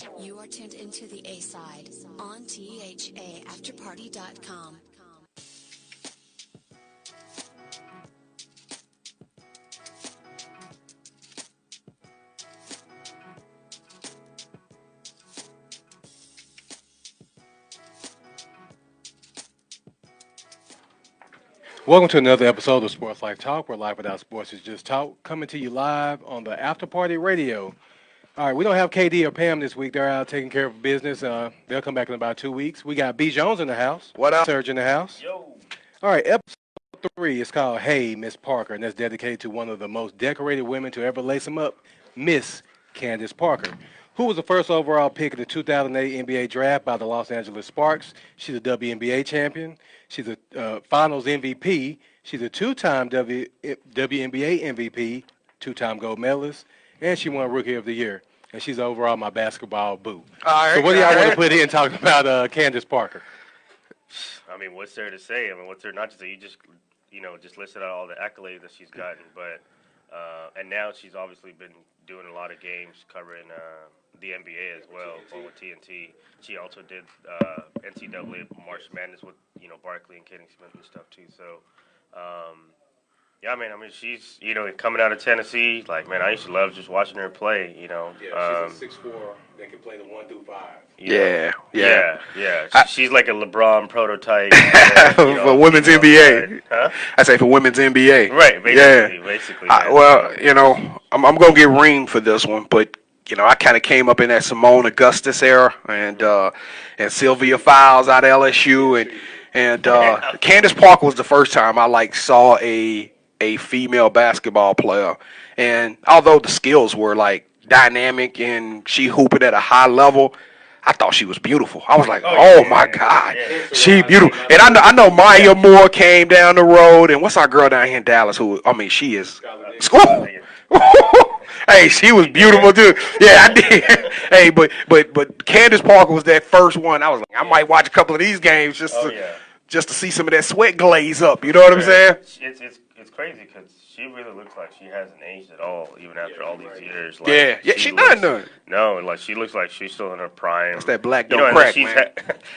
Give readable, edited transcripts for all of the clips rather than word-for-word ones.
You are tuned into the A-Side on THAAfterparty.com. Welcome to another episode of Sports Life Talk, where life without sports is just talk. Coming to you live on the After Party Radio. All right, we don't have KD or Pam this week. They're out taking care of business. They'll come back in about 2 weeks. We got B. Jones in the house. What up? Serge in the house. Yo. All right, episode 3 is called Hey, Miss Parker, and that's dedicated to one of the most decorated women to ever lace them up, Miss Candace Parker, who was the first overall pick in the 2008 NBA draft by the Los Angeles Sparks. She's a WNBA champion. She's a Finals MVP. She's a two-time WNBA MVP, two-time gold medalist, and she won Rookie of the Year. And she's overall my basketball boo. So what do y'all want to put in talking about Candace Parker? I mean, what's there to say? I mean, what's there not to say? You just listed out all the accolades that she's gotten, but and now she's obviously been doing a lot of games covering the NBA as well, along with TNT. She also did NCAA March Madness with Barkley and Kenny Smith and stuff too. So. Yeah, man. I mean, she's coming out of Tennessee. Like, man, I used to love just watching her play. Yeah, she's a 6'4" that can play the 1 through 5. Yeah. She's like a LeBron prototype for women's NBA. Huh? I say for women's NBA. Right. Basically. I'm gonna get reamed for this one, but I kind of came up in that Simone Augustus era, and Sylvia Fowles out of LSU, and Candace Parker was the first time I saw a female basketball player, and although the skills were dynamic and she hooped at a high level, I thought she was beautiful. I was like, my God, she beautiful. And I know Maya Moore came down the road, and what's our girl down here in Dallas? She is. Hey, she was beautiful too. Yeah, I did. Hey, but Candace Parker was that first one. I was like, I might watch a couple of these games just to see some of that sweat glaze up. You know what I'm saying? It's crazy because she really looks like she hasn't aged at all, even after all these years. She done. No, she looks like she's still in her prime. That's that black don't crack, man.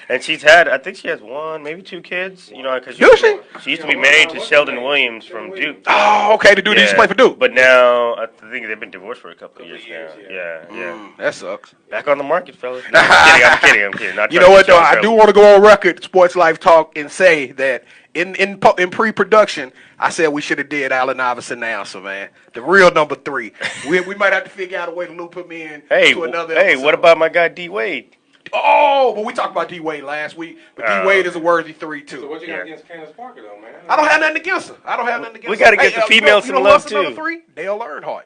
And she's had, I think she has one, maybe 2 kids. Because she used to be married to Sheldon Williams from Duke. Oh, okay. The dude used to play for Duke. But now I think they've been divorced for a couple of years now. Yeah. That sucks. Back on the market, fellas. No, I'm kidding. Not you know what, though? I do want to go on record, Sports Life Talk, and say that in pre-production, I said we should have did Allen Iverson answer, man. The real number 3. We might have to figure out a way to loop him in to another episode. Hey, what about my guy D Wade? Oh, but we talked about D Wade last week. But D Wade is a worthy 3 too. So what you got against Candace Parker though, man? I don't have nothing against her. We got to get the females some love too. Number 3? Dale Earnhardt.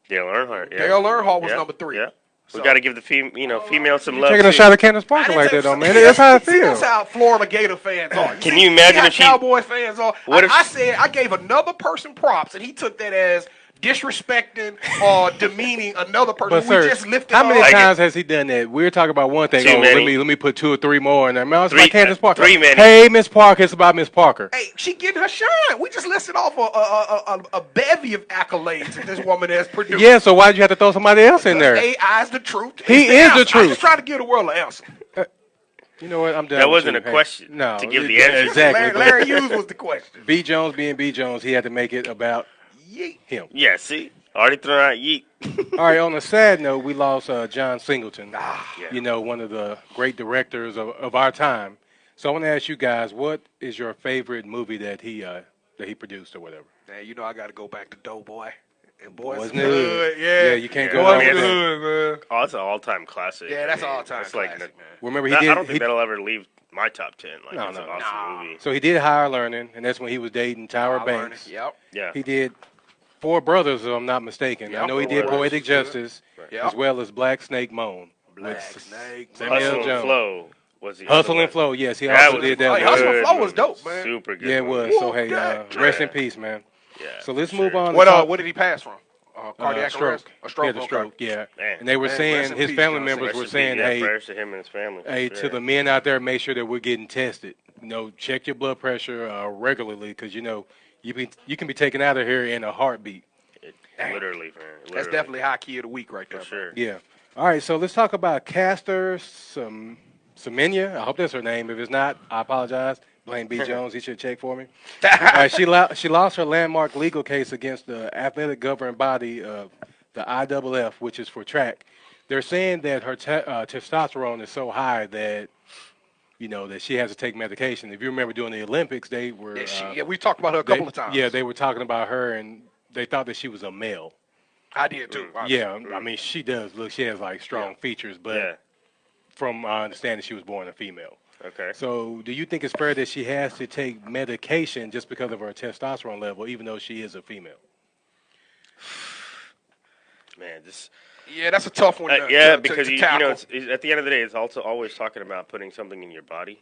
Yeah. Dale Earnhardt was number 3. Yeah. We got to give the females some love. Taking a shot at Candace Parker like that, though, man. That's how I feel. That's how Florida Gator fans are. Can you imagine if Cowboys fans are? I said I gave another person props, and he took that as disrespecting or demeaning another person. But sir, just lifted how many times has he done that? We're talking about one thing. Let me put 2 or 3 more in there. Man, it's about Candace Parker. 3 minutes. Hey, Miss Parker, it's about Miss Parker. Hey, she getting her shine. We just listed off a bevy of accolades that this woman has produced. Yeah, so why'd you have to throw somebody else in there? AI is the truth. He is the truth. I'm just trying to give the world an answer. You know what? I'm done. That wasn't a question. No, to give the answer. Exactly. Larry Hughes was the question. B. Jones being B. Jones, he had to make it about him. Yeah, see? Already thrown out yeet. All right, on a sad note, we lost John Singleton, one of the great directors of our time. So I want to ask you guys, what is your favorite movie that he produced or whatever? Man, I got to go back to Doughboy. And Boys in the Hood. Yeah, you can't go Boys wrong in with the that. Hood, man. Oh, it's an all-time classic. Yeah, that's an all-time classic, man. Remember, I don't think that'll ever leave my top 10. It's an awesome movie. So he did Higher Learning, and that's when he was dating Tyra Banks. Yep. Yeah. He did Four Brothers, if I'm not mistaken. Yep. I know he did Poetic Justice, Yep. as well as Black Snake Moan. Black Snake. Hustle and Flow. Was he Hustle and Flow, yes. He also did that. Hustle and Flow was dope, man. Super good. Yeah, it was. So, hey, rest in peace, man. Yeah. So let's move on. What did he pass from? Cardiac arrest? A stroke. Yeah, the stroke, yeah. Man. And they were saying, his family members were saying, hey, prayers to him and his family. Hey, to the men out there, make sure that we're getting tested. Check your blood pressure regularly because, you can be taken out of here in a heartbeat. Literally, man. That's definitely high key of the week right there. For sure. Yeah. All right, so let's talk about Castor Semenya. I hope that's her name. If it's not, I apologize. Blame B. Jones. He should check for me. All right, she lost her landmark legal case against the athletic governing body of the IWF, which is for track. They're saying that her testosterone is so high that that she has to take medication. If you remember during the Olympics, they were we talked about her a couple of times. Yeah, they were talking about her, and they thought that she was a male. I did too. Yeah, I mean she does look. She has like strong features, but from my understanding, she was born a female. Okay. So, do you think it's fair that she has to take medication just because of her testosterone level, even though she is a female? Man, this. Yeah, that's a tough one. Because you know, it's, at the end of the day, it's also always talking about putting something in your body,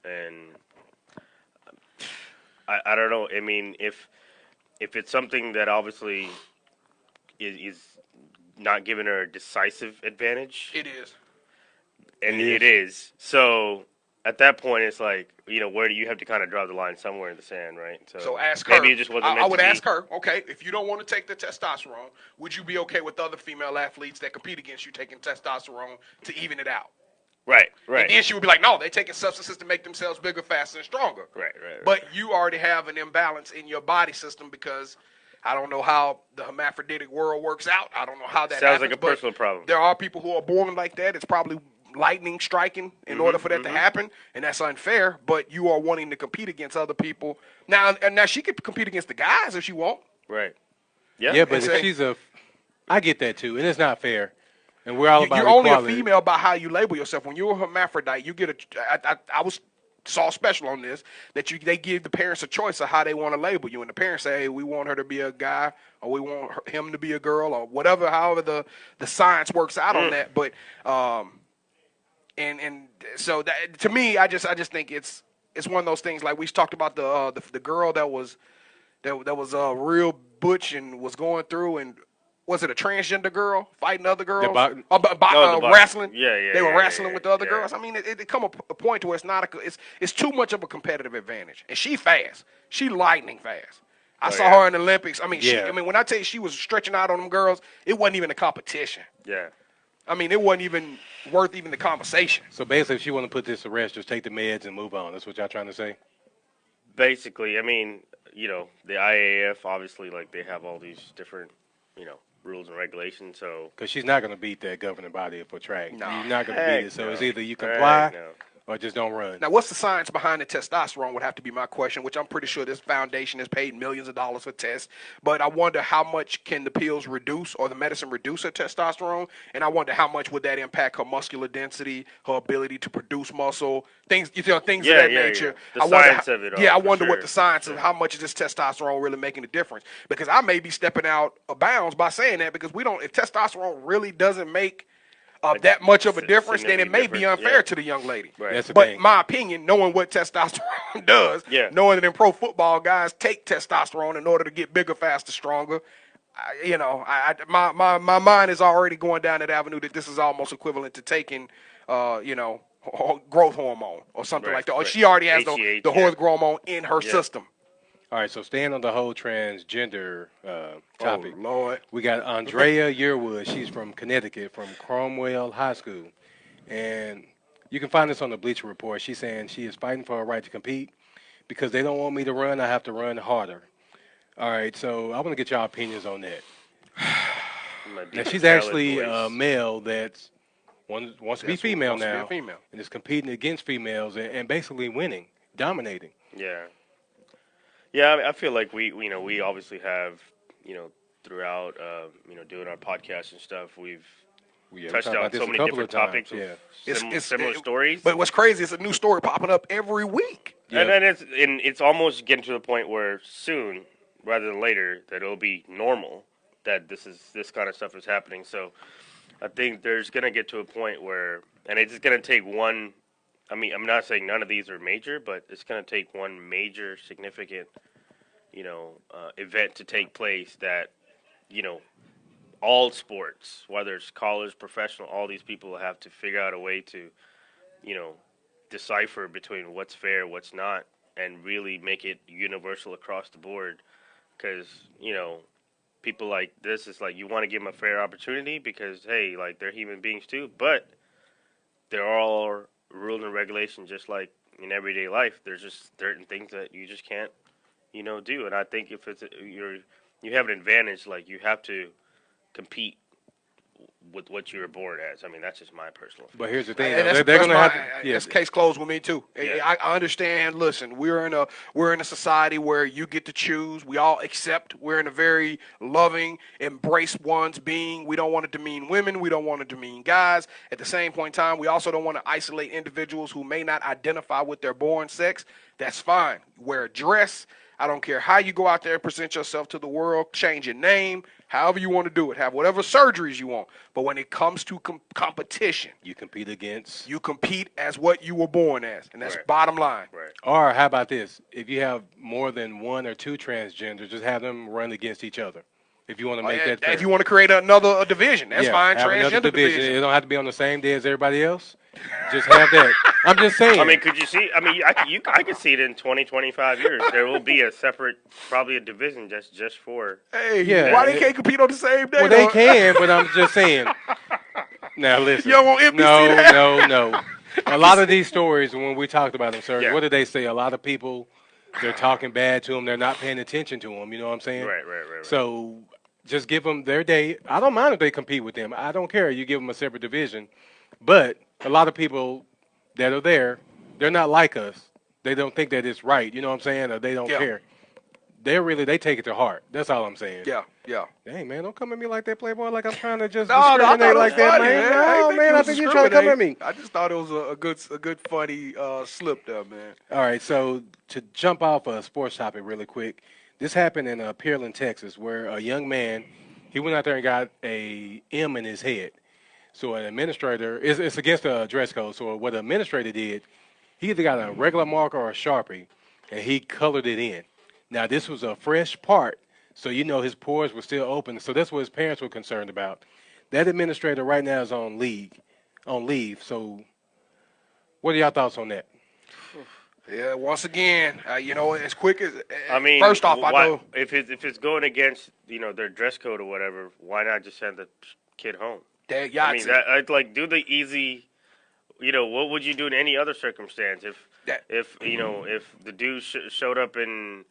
and I don't know. I mean, if it's something that obviously is not giving her a decisive advantage, it is, and it is. So at that point, it's like, where do you have to kind of draw the line somewhere in the sand, right? So ask her. Maybe it just wasn't. I would ask her. Okay, if you don't want to take the testosterone, would you be okay with other female athletes that compete against you taking testosterone to even it out? Right. And then she would be like, no, they're taking substances to make themselves bigger, faster, and stronger. Right. But you already have an imbalance in your body system because I don't know how the hermaphroditic world works out. I don't know how that sounds happens, like a personal problem. There are people who are born like that. It's probably lightning striking in order for that to happen, and that's unfair. But you are wanting to compete against other people now. And now she could compete against the guys if she want. Right. Yeah. Yeah, but if she's I get that too, and it's not fair. And we're all about You're equality. only a female by how you label yourself. When you're a hermaphrodite, you get I saw a special on this that they give the parents a choice of how they want to label you, and the parents say, hey, we want her to be a guy, or we want him to be a girl, or whatever. However the science works out on that, but and so that, to me, I just think it's one of those things. Like we talked about the girl that was real butch and was going through, and was it a transgender girl fighting other girls? Wrestling. Yeah. They were wrestling with the other girls. I mean, it come a point to where it's not it's too much of a competitive advantage. And she fast. She lightning fast. I saw her in the Olympics. I mean, when I tell you she was stretching out on them girls, it wasn't even a competition. Yeah. I mean, it wasn't even worth even the conversation. So basically, if she want to put this to rest, just take the meds and move on. That's what y'all trying to say? Basically, I mean, the IAAF, obviously, like, they have all these different, rules and regulations. So because she's not going to beat that governing body for track. No. You're not going to beat it. So it's either you comply or just don't run. Now, what's the science behind the testosterone would have to be my question, which I'm pretty sure this foundation has paid millions of dollars for tests. But I wonder how much can the pills reduce or the medicine reduce her testosterone? And I wonder how much would that impact her muscular density, her ability to produce muscle, things of that nature. The science of it all. Yeah, I wonder what the science of how much is this testosterone really making a difference. Because I may be stepping out of bounds by saying that, because if testosterone really doesn't make that much of a difference, then it may be unfair to the young lady. Right. But my opinion, knowing what testosterone does, knowing that in pro football guys take testosterone in order to get bigger, faster, stronger, my mind is already going down that avenue that this is almost equivalent to taking, growth hormone or something like that. Or she already has the growth hormone in her system. All right, so staying on the whole transgender topic. Oh, Lord. We got Andrea Yearwood. She's from Connecticut, from Cromwell High School. And you can find this on the Bleacher Report. She's saying she is fighting for her right to compete. Because they don't want me to run, I have to run harder. All right, so I want to get your opinions on that. Now, she's actually a male that wants to be female now. And is competing against females and basically winning, dominating. Yeah. Yeah, I feel like we obviously have, throughout, doing our podcast and stuff, we've touched on so many different topics, similar stories. But what's crazy is a new story popping up every week. Yeah. And then it's almost getting to the point where soon, rather than later, that it'll be normal that this kind of stuff is happening. So I think there's going to get to a point where, and it's going to take one. I mean, I'm not saying none of these are major, but it's going to take one major significant, event to take place that, all sports, whether it's college, professional, all these people have to figure out a way to, decipher between what's fair, what's not, and really make it universal across the board. Because, people like this, it's like you want to give them a fair opportunity because, hey, like they're human beings too, but there are rules and regulations just like in everyday life. There's just certain things that you just can't, do. And I think if you have an advantage, like you have to compete with what you were born as. I mean, that's just my personal opinion. But here's the thing: That's, they're going to have. that's case closed with me too. Yeah. I understand. Listen, we're in a society where you get to choose. We all accept. We're in a very loving, embrace one's being. We don't want it to mean women. We don't want it to mean guys. At the same point in time, we also don't want to isolate individuals who may not identify with their born sex. That's fine. Wear a dress. I don't care how you go out there and present yourself to the world. Change your name. However you want to do it. Have whatever surgeries you want. But when it comes to competition, You compete against. you compete as what you were born as. And that's Right. bottom line. Right. Or how about this? If you have more than one or two transgenders, just have them run against each other. If you want to make that fair. If you want to create another division, that's fine. Have another Transgender division. It don't have to be on the same day as everybody else. Just have that. I'm just saying. I mean, could you see? I mean, I could see it in 20, 25 years. There will be a separate, probably a division just for. Hey, Yeah. why they can't compete on the same day? well, they though? can, but I'm just saying. Now listen. You don't want NBC to have- No. A lot of these stories, when we talked about them, sir, Yeah. what did they say? A lot of people, they're talking bad to them. They're not paying attention to them. You know what I'm saying? Right. So just give them their day. I don't mind if they compete with them. I don't care. You give them a separate division. But a lot of people that are there, they're not like us. They don't think that it's right. You know what I'm saying? Or they don't Yeah. care. They take it to heart. That's all I'm saying. Yeah. Hey, man, don't come at me like that, Playboy. Like I'm trying to just No, I thought discriminate it was like that, funny, man. man. No, I man, I think you're trying to come at me. I just thought it was a good funny slip there, man. All right, so to jump off a sports topic really quick, this happened in Pearland, Texas, where a young man, he went out there and got a M in his head. So an administrator, it's against the dress code, so what the administrator did, he either got a regular marker or a Sharpie, and he colored it in. Now, this was a fresh part, so his pores were still open, so that's what his parents were concerned about. That administrator right now is on leave, so what are y'all thoughts on that? Yeah, once again, as quick as I mean, first off, I know if it's going against their dress code or whatever, why not just send the kid home? that I mean, Yahtzee. I'd like do the easy. What would you do in any other circumstance if the dude showed up in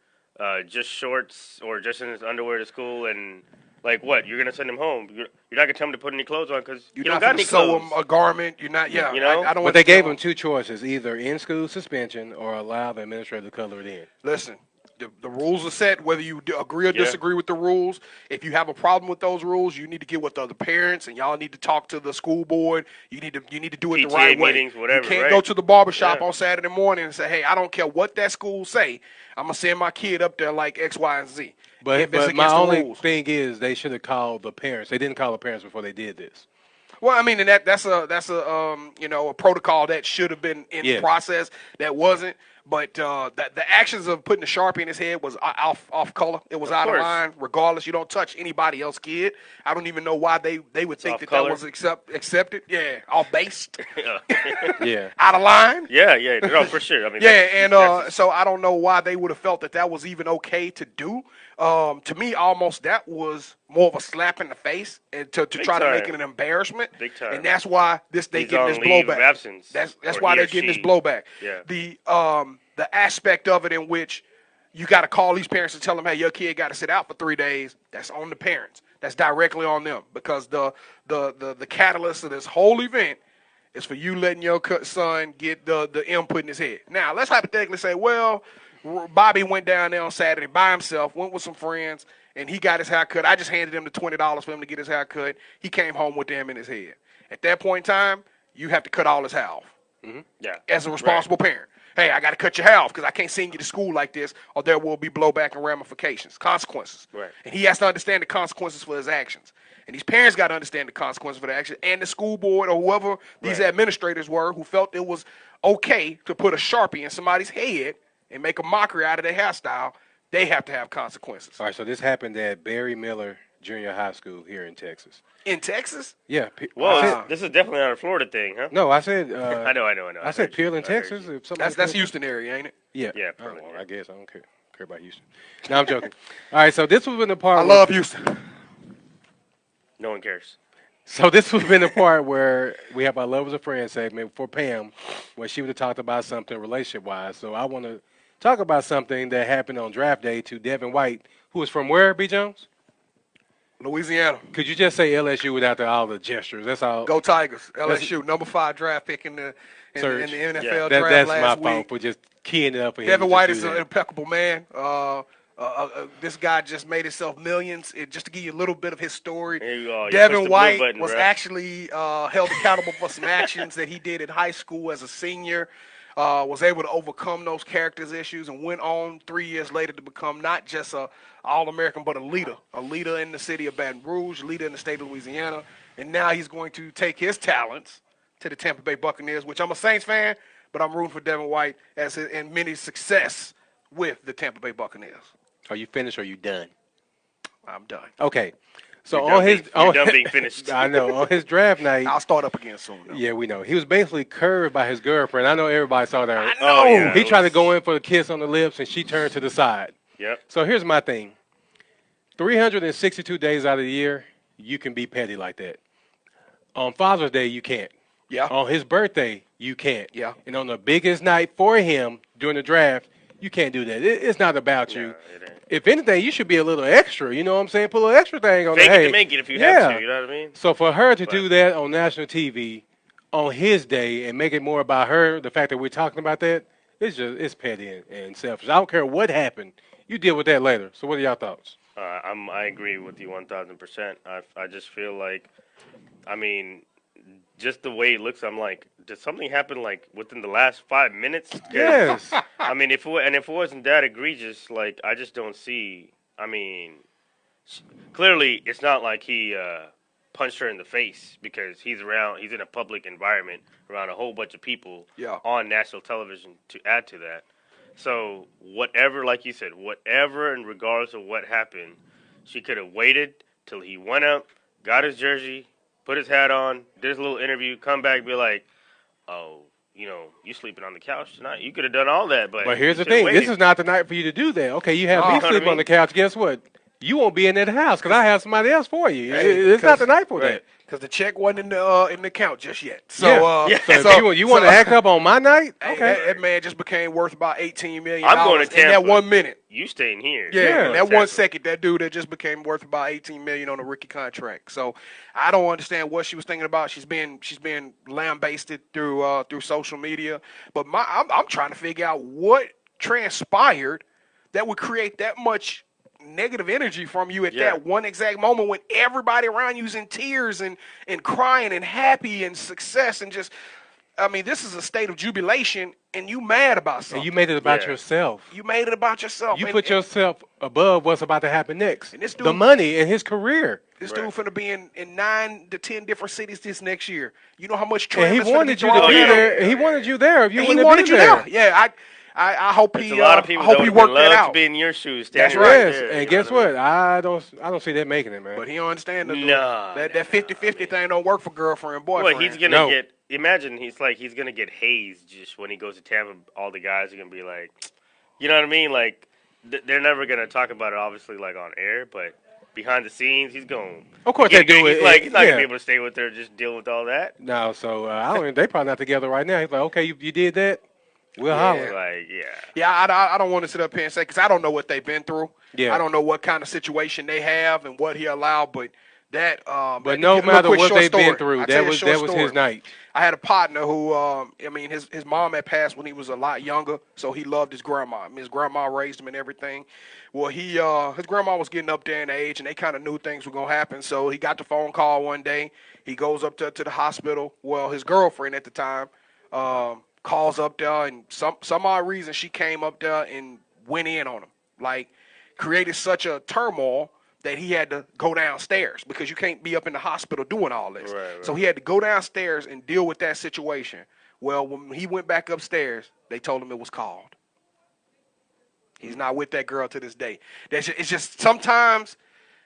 just shorts or just in his underwear to school and like what you're gonna send him home? You're not gonna tell him to put any clothes on because you You're don't not got going any to sew clothes. him a garment. You're not. Yeah, You know? I don't. But they gave him two choices, either in-school suspension or allow the administrator to color it in. Listen, the rules are set. Whether you agree or Yeah. disagree with the rules, if you have a problem with those rules, you need to get with the other parents, and y'all need to talk to the school board. You need to do it the PTA right way. meetings, whatever, you can't right? go to the barbershop Yeah. on Saturday morning and say, "Hey, I don't care what that school say. I'm gonna send my kid up there like X, Y, and Z." But if it's my against the only rules. thing is they should have called the parents. They didn't call the parents before they did this. Well, I mean, and that's a protocol that should have been in process that wasn't. But the actions of putting the Sharpie in his head was off color. It was out of course. line. Regardless, you don't touch anybody else's kid. I don't even know why they would think off that color. was accepted. Yeah, off base, Yeah. out of line. Yeah, no, for sure. I mean, Yeah, and that's- so I don't know why they would have felt that was even okay to do. To me, almost that was more of a slap in the face and to try to make it time. an embarrassment. Big time. And that's why they He's getting on this leave of blowback. absence, That's or why he they're or getting this she. blowback. Yeah. The aspect of it in which you got to call these parents and tell them, hey, your kid got to sit out for 3 days. That's on the parents. That's directly on them because the catalyst of this whole event is for you letting your son get the input in his head. Now, let's hypothetically say, well, Bobby went down there on Saturday by himself, went with some friends, and he got his hair cut. I just handed him the $20 for him to get his hair cut. He came home with them in his head. At that point in time, you have to cut all his hair off Yeah. as a responsible parent. Hey, I got to cut your hair off because I can't send you to school like this or there will be blowback and ramifications, consequences. Right. And he has to understand the consequences for his actions. And these parents got to understand the consequences for their actions. And the school board or whoever these Right. administrators were who felt it was okay to put a Sharpie in somebody's head and make a mockery out of their hairstyle, they have to have consequences. All right, so this happened at Barry Miller Junior High School here in Texas. In Texas? Yeah. Well, I said- this is definitely not a Florida thing, huh? no, I said. I know. I said heard you. Pearland, I heard Texas. you. If somebody That's could- Houston area, ain't it? Yeah. Yeah, Oh, Pearland, well, yeah. I guess I don't care care about Houston. No, I'm joking. All right, so this was in the part. I love Houston. No one cares. So this would have been the part where we have our Love as a Friend segment for Pam, where she would have talked about something relationship-wise. So I want to talk about something that happened on draft day to Devin White, who is from where, B. Jones? Louisiana. Could you just say LSU without all the gestures? That's all. Go Tigers. LSU, number 5 draft pick in the NFL draft that's last my week. fault for just keying it up for him. Devin White is an impeccable man. This guy just made himself millions. Just to give you a little bit of his story, Devin White was actually held accountable for some actions that he did in high school as a senior. Was able to overcome those characters issues and went on 3 years later to become not just a All-American but a leader in the city of Baton Rouge, a leader in the state of Louisiana. And now he's going to take his talents to the Tampa Bay Buccaneers, which I'm a Saints fan, but I'm rooting for Devin White and many success with the Tampa Bay Buccaneers. Are you finished or are you done? I'm done. Okay. So you're done being finished. I know. On his draft night. I'll start up again soon, though. Yeah, we know. He was basically curved by his girlfriend. I know everybody saw that. I know. Oh, yeah, he tried to go in for the kiss on the lips, and she turned to the side. Yep. So here's my thing. 362 days out of the year, you can be petty like that. On Father's Day, you can't. Yeah. On his birthday, you can't. Yeah. And on the biggest night for him during the draft, you can't do that. It's not about you. It ain't. If anything, you should be a little extra. You know what I'm saying? Put a little extra thing on Fake the it to make it if you have to. You know what I mean? So for her to do that on national TV on his day and make it more about her, the fact that we're talking about that, it's petty and selfish. I don't care what happened. You deal with that later. So what are y'all thoughts? I agree with you 1,000%. I just feel like, I mean, just the way it looks, I'm like, did something happen like within the last 5 minutes? Yes. I mean, if it wasn't that egregious, like I just don't see. I mean, clearly it's not like he punched her in the face because he's in a public environment around a whole bunch of people on national television to add to that. So whatever, like you said, whatever in regards to what happened, she could have waited till he went up, got his jersey, put his hat on, did his little interview, come back, be like, oh, you sleeping on the couch tonight? You could have done all that, but here's the thing. Waited. This is not the night for you to do that. Okay, you have me sleep on the couch. Guess what? You won't be in that house because I have somebody else for you. It's not the night for that. Because the check wasn't in the account just yet. So, so you want to act up on my night? Okay. That man just became worth about $18 million I'm going to Tampa. in that 1 minute. You staying here? Yeah, in that 1 second, that dude that just became worth about $18 million on a rookie contract. So I don't understand what she was thinking about. She's been lambasted through social media. But I'm trying to figure out what transpired that would create that much negative energy from you at that one exact moment when everybody around you's in tears and crying and happy and success and just, I mean, this is a state of jubilation and you mad about something. And you made it about yourself. You made it about yourself. You put yourself above what's about to happen next. And this dude, the money and his career. This dude finna be in 9 to 10 different cities this next year. You know how much and he wanted you to be there. He wanted you there if you wanted you there. Yeah, I hope he. A lot of people I hope he worked that out. To be in your shoes. That's right. Yes. And guess what? I don't see that making it, man. But he don't understand that 50-50 thing don't work for girlfriend and boyfriend. Well, he's gonna get. Imagine he's gonna get hazed just when he goes to Tampa. All the guys are gonna be like, you know what I mean? Like they're never gonna talk about it, obviously, like on air, but behind the scenes, he's going. Of course they do it. He's not gonna be able to stay with her, just deal with all that. No, so I don't. They probably not together right now. He's like, okay, you did that. We'll holler. I don't want to sit up here and say because I don't know what they've been through. Yeah. I don't know what kind of situation they have and what he allowed, but that. But no matter what they've been through, that was his night. I had a partner who, his mom had passed when he was a lot younger, so he loved his grandma. His grandma raised him and everything. Well, his grandma was getting up there in age, and they kind of knew things were gonna happen. So he got the phone call one day. He goes up to the hospital. Well, his girlfriend at the time. Calls up there, and some odd reason she came up there and went in on him. Like, created such a turmoil that he had to go downstairs because you can't be up in the hospital doing all this. Right. So he had to go downstairs and deal with that situation. Well, when he went back upstairs, they told him it was called. He's not with that girl to this day. It's just sometimes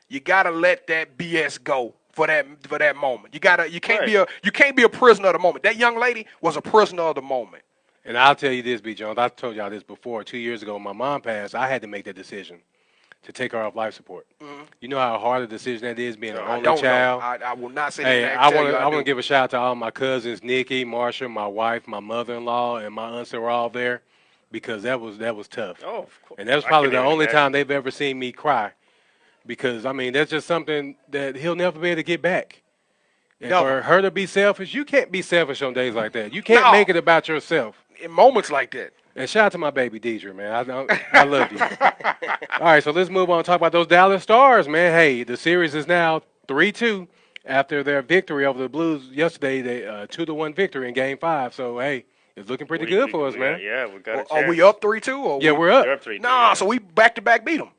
you gotta let that BS go. For that moment, you can't be a prisoner of the moment. That young lady was a prisoner of the moment, And I'll tell you this, B. Jones. I told y'all this before. 2 years ago, when my mom passed, I had to make that decision to take her off life support. Mm-hmm. You know how hard a decision that is, being an I only don't child. know. I will not say Hey, that. I want to give a shout out to all my cousins, Nikki, Marsha, my wife, my mother-in-law, and my aunts that were all there, because that was tough. Oh, of course. And that was probably the only time they've ever seen me cry, because I mean that's just something that he'll never be able to get back. And for her to be selfish, you can't be selfish on days like that. You can't make it about yourself. In moments like that. And shout out to my baby Deidre, man. I love you. All right, so let's move on and talk about those Dallas Stars, man. Hey, the series is now 3-2 after their victory over the Blues yesterday. They 2-1 victory in Game 5. So hey, it's looking pretty good for us, man. Yeah, we got a chance. Are we up 3-2? Yeah, we're up. They're up 3-2. Nah, so we back-to-back beat them.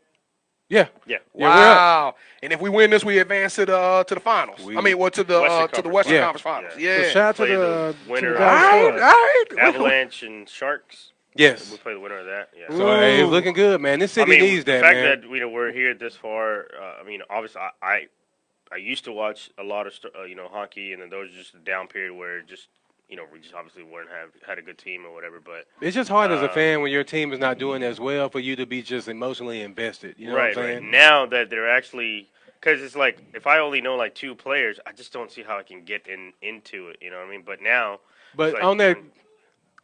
Yeah. Yeah. Wow. And if we win this, we advance to the finals. To the Western Conference Finals. Yeah. So shout out to Play the winner. to the Dallas All right. Stars. Avalanche and Sharks. Yes. We'll play the winner of that. Yeah. So hey, it's looking good, man. This city needs that, man. The fact that we're here this far, obviously I used to watch a lot of hockey, and then there was just a down period where we just obviously weren't had a good team or whatever. But it's just hard as a fan when your team is not doing as well for you to be just emotionally invested. You know what I'm saying? Right. Now that they're actually, because it's like if I only know like 2 players, I just don't see how I can get into it. You know what I mean? But now, on that,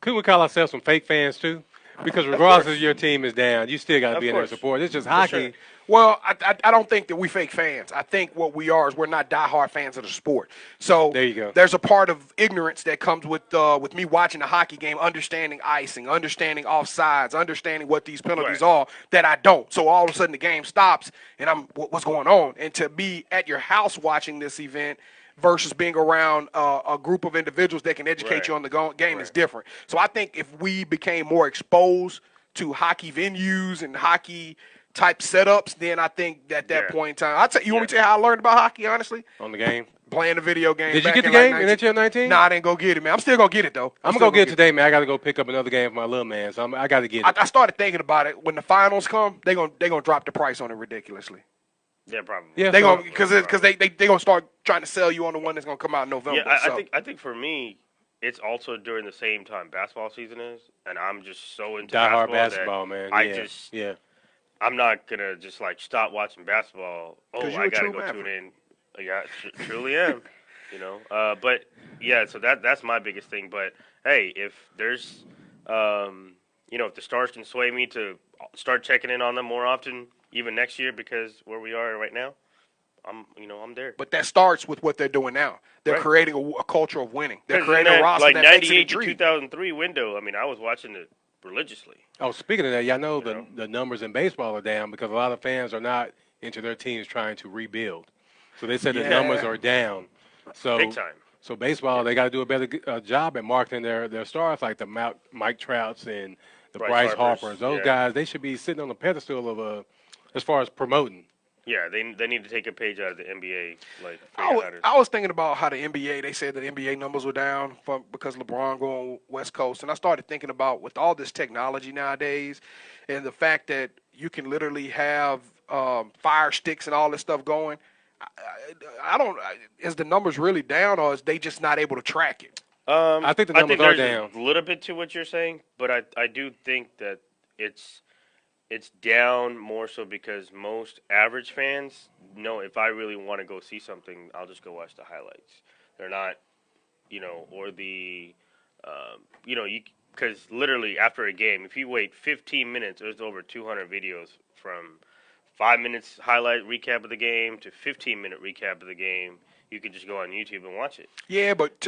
couldn't we call ourselves some fake fans too? Because regardless of your team is down, you still got to be in their support. It's just hockey. Sure. Well, I don't think that we fake fans. I think what we are is we're not diehard fans of the sport. So there you go. There's a part of ignorance that comes with me watching a hockey game, understanding icing, understanding offsides, understanding what these penalties are that I don't. So all of a sudden the game stops and what's going on? And to be at your house watching this event versus being around a group of individuals that can educate you on the game is different. So I think if we became more exposed to hockey venues and hockey type setups, then I think at that point in time, want me to tell you how I learned about hockey, honestly? On the game? Playing the video game. Did you get the game in NHL 19? Nah, I didn't go get it, man. I'm still going to get it, though. I'm going to go get it today, man. I got to go pick up another game for my little man, so I got to get it. I started thinking about it. When the finals come, they're gonna drop the price on it ridiculously. Yeah, probably. Yeah, they're going because they going to start trying to sell you on the one that's going to come out in November. Yeah, I think for me, it's also during the same time basketball season is, and I'm just so into basketball, man. I'm not gonna just like stop watching basketball. Oh, I gotta go tune in. Yeah, truly am. But yeah, so that's my biggest thing. But hey, if there's, if the Stars can sway me to start checking in on them more often, even next year, because where we are right now, I'm there. But that starts with what they're doing now. They're creating a culture of winning. They're creating a roster like that makes it 98 to 2003 window. I mean, I was watching it religiously. Oh, speaking of that, y'all know the numbers in baseball are down because a lot of fans are not into their teams trying to rebuild. So they said the numbers are down. So big time. So baseball, they got to do a better job at marketing their stars like the Mike Trouts and the Bryce Harpers. Those guys, they should be sitting on the pedestal of as far as promoting. Yeah, they need to take a page out of the NBA. I was thinking about how the NBA, they said that the NBA numbers were down because LeBron going West Coast. And I started thinking about with all this technology nowadays and the fact that you can literally have fire sticks and all this stuff going, is the numbers really down or is they just not able to track it? I think the numbers are down. A little bit to what you're saying, but I do think that it's down more so because most average fans know if I really want to go see something, I'll just go watch the highlights. They're not, because literally after a game, if you wait 15 minutes, there's over 200 videos from 5 minutes highlight recap of the game to 15-minute recap of the game. You can just go on YouTube and watch it. Yeah, but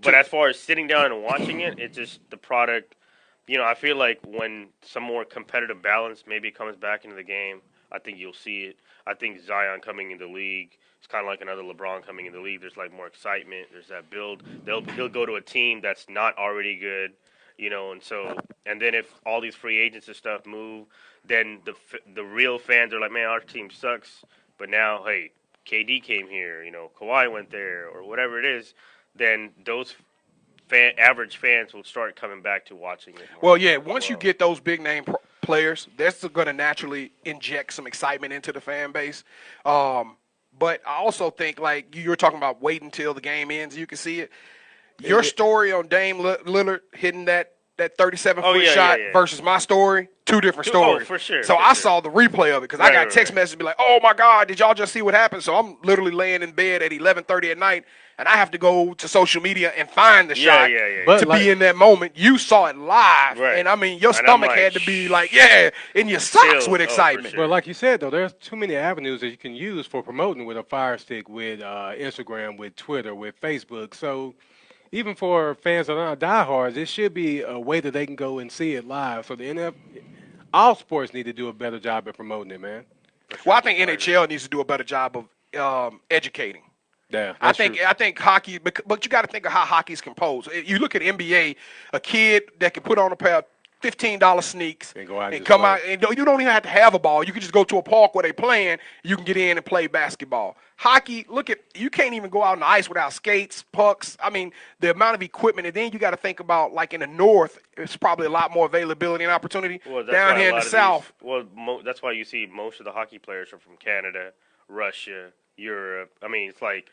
but as far as sitting down and watching it, it's just the product. I feel like when some more competitive balance maybe comes back into the game, I think you'll see it. I think Zion coming in the league, it's kind of like another LeBron coming in the league. There's like more excitement. There's that build. He'll go to a team that's not already good, and then if all these free agents and stuff move, then the real fans are like, man, our team sucks. But now, hey, KD came here, Kawhi went there, or whatever it is. Then those average fans will start coming back to watching it. Well, yeah, once you get those big name players, that's going to naturally inject some excitement into the fan base. But I also think, like you were talking about waiting until the game ends, you can see it. Your story on Dame Lillard hitting that that 37-foot shot versus my story, two different stories. Oh, for sure. So I saw the replay of it because I got a text message be like, "Oh my God, did y'all just see what happened?" So I'm literally laying in bed at 11:30 at night, and I have to go to social media and find the shot to be in that moment. You saw it live, and I mean, your stomach had to be like, in your socks with excitement. But like you said, though, there's too many avenues that you can use for promoting with a Fire Stick, with Instagram, with Twitter, with Facebook. So even for fans that aren't diehards, it should be a way that they can go and see it live. So the all sports need to do a better job at promoting it, man. Well, I think NHL needs to do a better job of educating. Yeah, I think hockey, but you got to think of how hockey's composed. You look at NBA, a kid that can put on a pair of $15 sneaks and go out and come out, and you don't even have to have a ball. You can just go to a park where they playing. You can get in and play basketball. Hockey, you can't even go out on the ice without skates, pucks. I mean, the amount of equipment, and then you got to think about, like in the North, it's probably a lot more availability and opportunity. Down here in the South. That's why you see most of the hockey players are from Canada, Russia, Europe. I mean, it's like,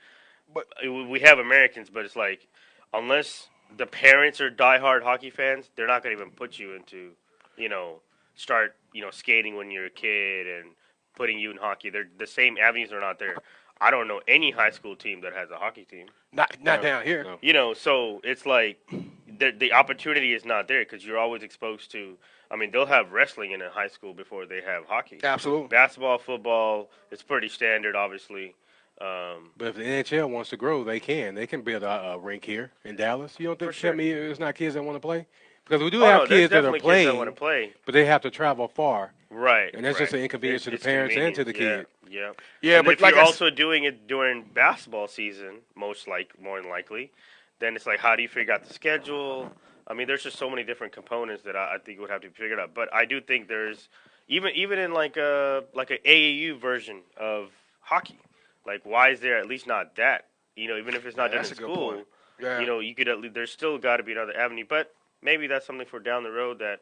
we have Americans, but it's like, unless the parents are diehard hockey fans, they're not going to even put you into, start, skating when you're a kid and putting you in hockey. They're the same avenues are not there. I don't know any high school team that has a hockey team. Not down here. No. So it's like the opportunity is not there because you're always exposed to. I mean, they'll have wrestling in a high school before they have hockey. Absolutely. Basketball, football, it's pretty standard, obviously. But if the NHL wants to grow, they can. They can build a rink here in Dallas. You don't think tell me it's not kids that want to play? Because we do have kids that are playing, that want to play, but they have to travel far. Right. And that's just an inconvenience to the parents and to the kid. Yeah, but if you're also doing it during basketball season, more than likely, then it's like, how do you figure out the schedule? I mean, there's just so many different components that I think would have to be figured out. But I do think there's even in like a AAU version of hockey. Like, why is there at least not that? Even if it's not done in school, you could at least, there's still got to be another avenue. But maybe that's something for down the road that,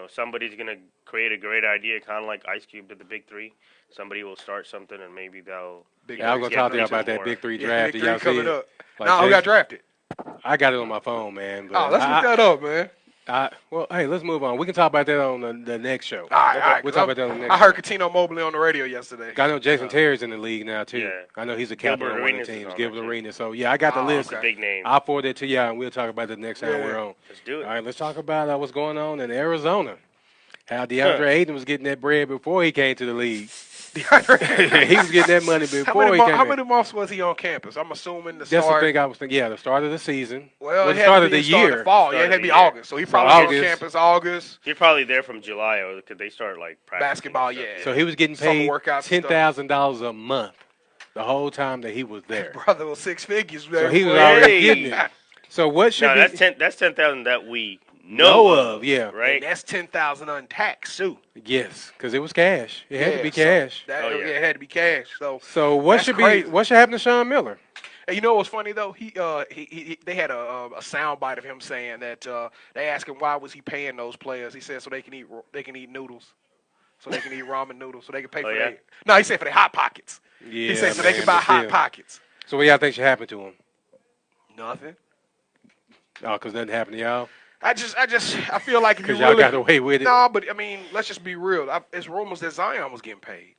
somebody's going to create a great idea, kind of like Ice Cube did the Big Three. Somebody will start something, and maybe they'll. I was going to talk to you about that Big Three draft. Big Three coming up. Like who got drafted? I got it on my phone, man. But let's look that up, man. Hey, let's move on. We can talk about that on the next show. All right. We'll talk about that on the next show. I heard Catino Mobley on the radio yesterday. I know Jason Terry's in the league now, too. Yeah. I know he's a captain on one of the teams, Gilbert Arenas. So, yeah, I got the list. That's a big name. I'll forward it to you, and we'll talk about it next time we're on. Let's do it. All right, let's talk about what's going on in Arizona. How DeAndre Ayton was getting that bread before he came to the league. He was getting that money before he came. How many months was he on campus? I'm assuming That's the thing I was thinking. Yeah, the start of the season. Well, the start of the year. Start of fall. It had to be August. So he probably on campus August. He's probably there from July, or could they start like practicing basketball? So he was getting paid $10,000 a month the whole time that he was there. Brother was six figures. So he was already getting it. So what should be? That's 10,000 that we know of, yeah, right. And that's 10,000 untaxed too. Yes, because it was cash. It had to be cash. It had to be cash. So what should crazy. What should happen to Sean Miller? And you know what's funny though? They had a sound bite of him saying that they asked him why was he paying those players. He said so they can eat noodles, so they can eat ramen noodles, so they can pay for their. No, he said for their hot pockets. Yeah, he said so they can buy hot pockets. So what y'all think should happen to him? Nothing. Oh, because nothing happened to y'all. I feel like if you y'all got away with it. No, but I mean, let's just be real. It's rumors that Zion was getting paid.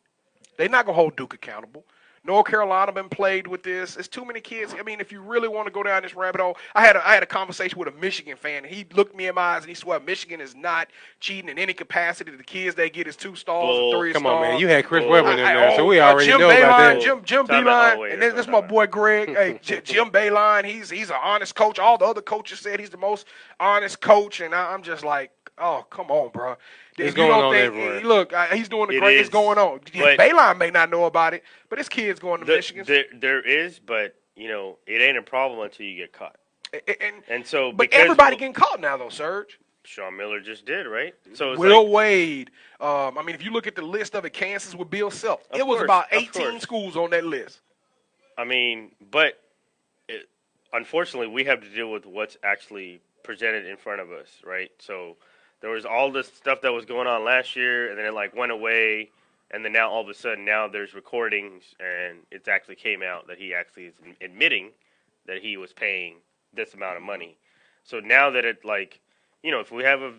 They're not gonna hold Duke accountable. North Carolina been played with this. It's too many kids. I mean, if you really want to go down this rabbit hole, I had a conversation with a Michigan fan, and he looked me in my eyes and he swore Michigan is not cheating in any capacity. The kids they get is 2 stars or 3 stars. Come on, man. You had Chris Webber in there, so we already know about that. Jim Beeline, and this is my boy Greg. Hey, Jim Beeline, he's an honest coach. All the other coaches said he's the most honest coach, and I'm just like, oh, come on, bro. It's going on everywhere. Look, he's doing the great. It's going on. Bayline may not know about it, but his kid's going to Michigan. There is, but it ain't a problem until you get caught. And so, but everybody getting caught now, though, Serge. Sean Miller just did, right? So it's Will Wade. I mean, if you look at the list of it, Kansas with Bill Self, it was about 18 schools on that list. I mean, but unfortunately, we have to deal with what's actually presented in front of us, right? So there was all this stuff that was going on last year, and then it went away, and then now all of a sudden there's recordings, and it actually came out that he actually is admitting that he was paying this amount of money. So now that it if we have a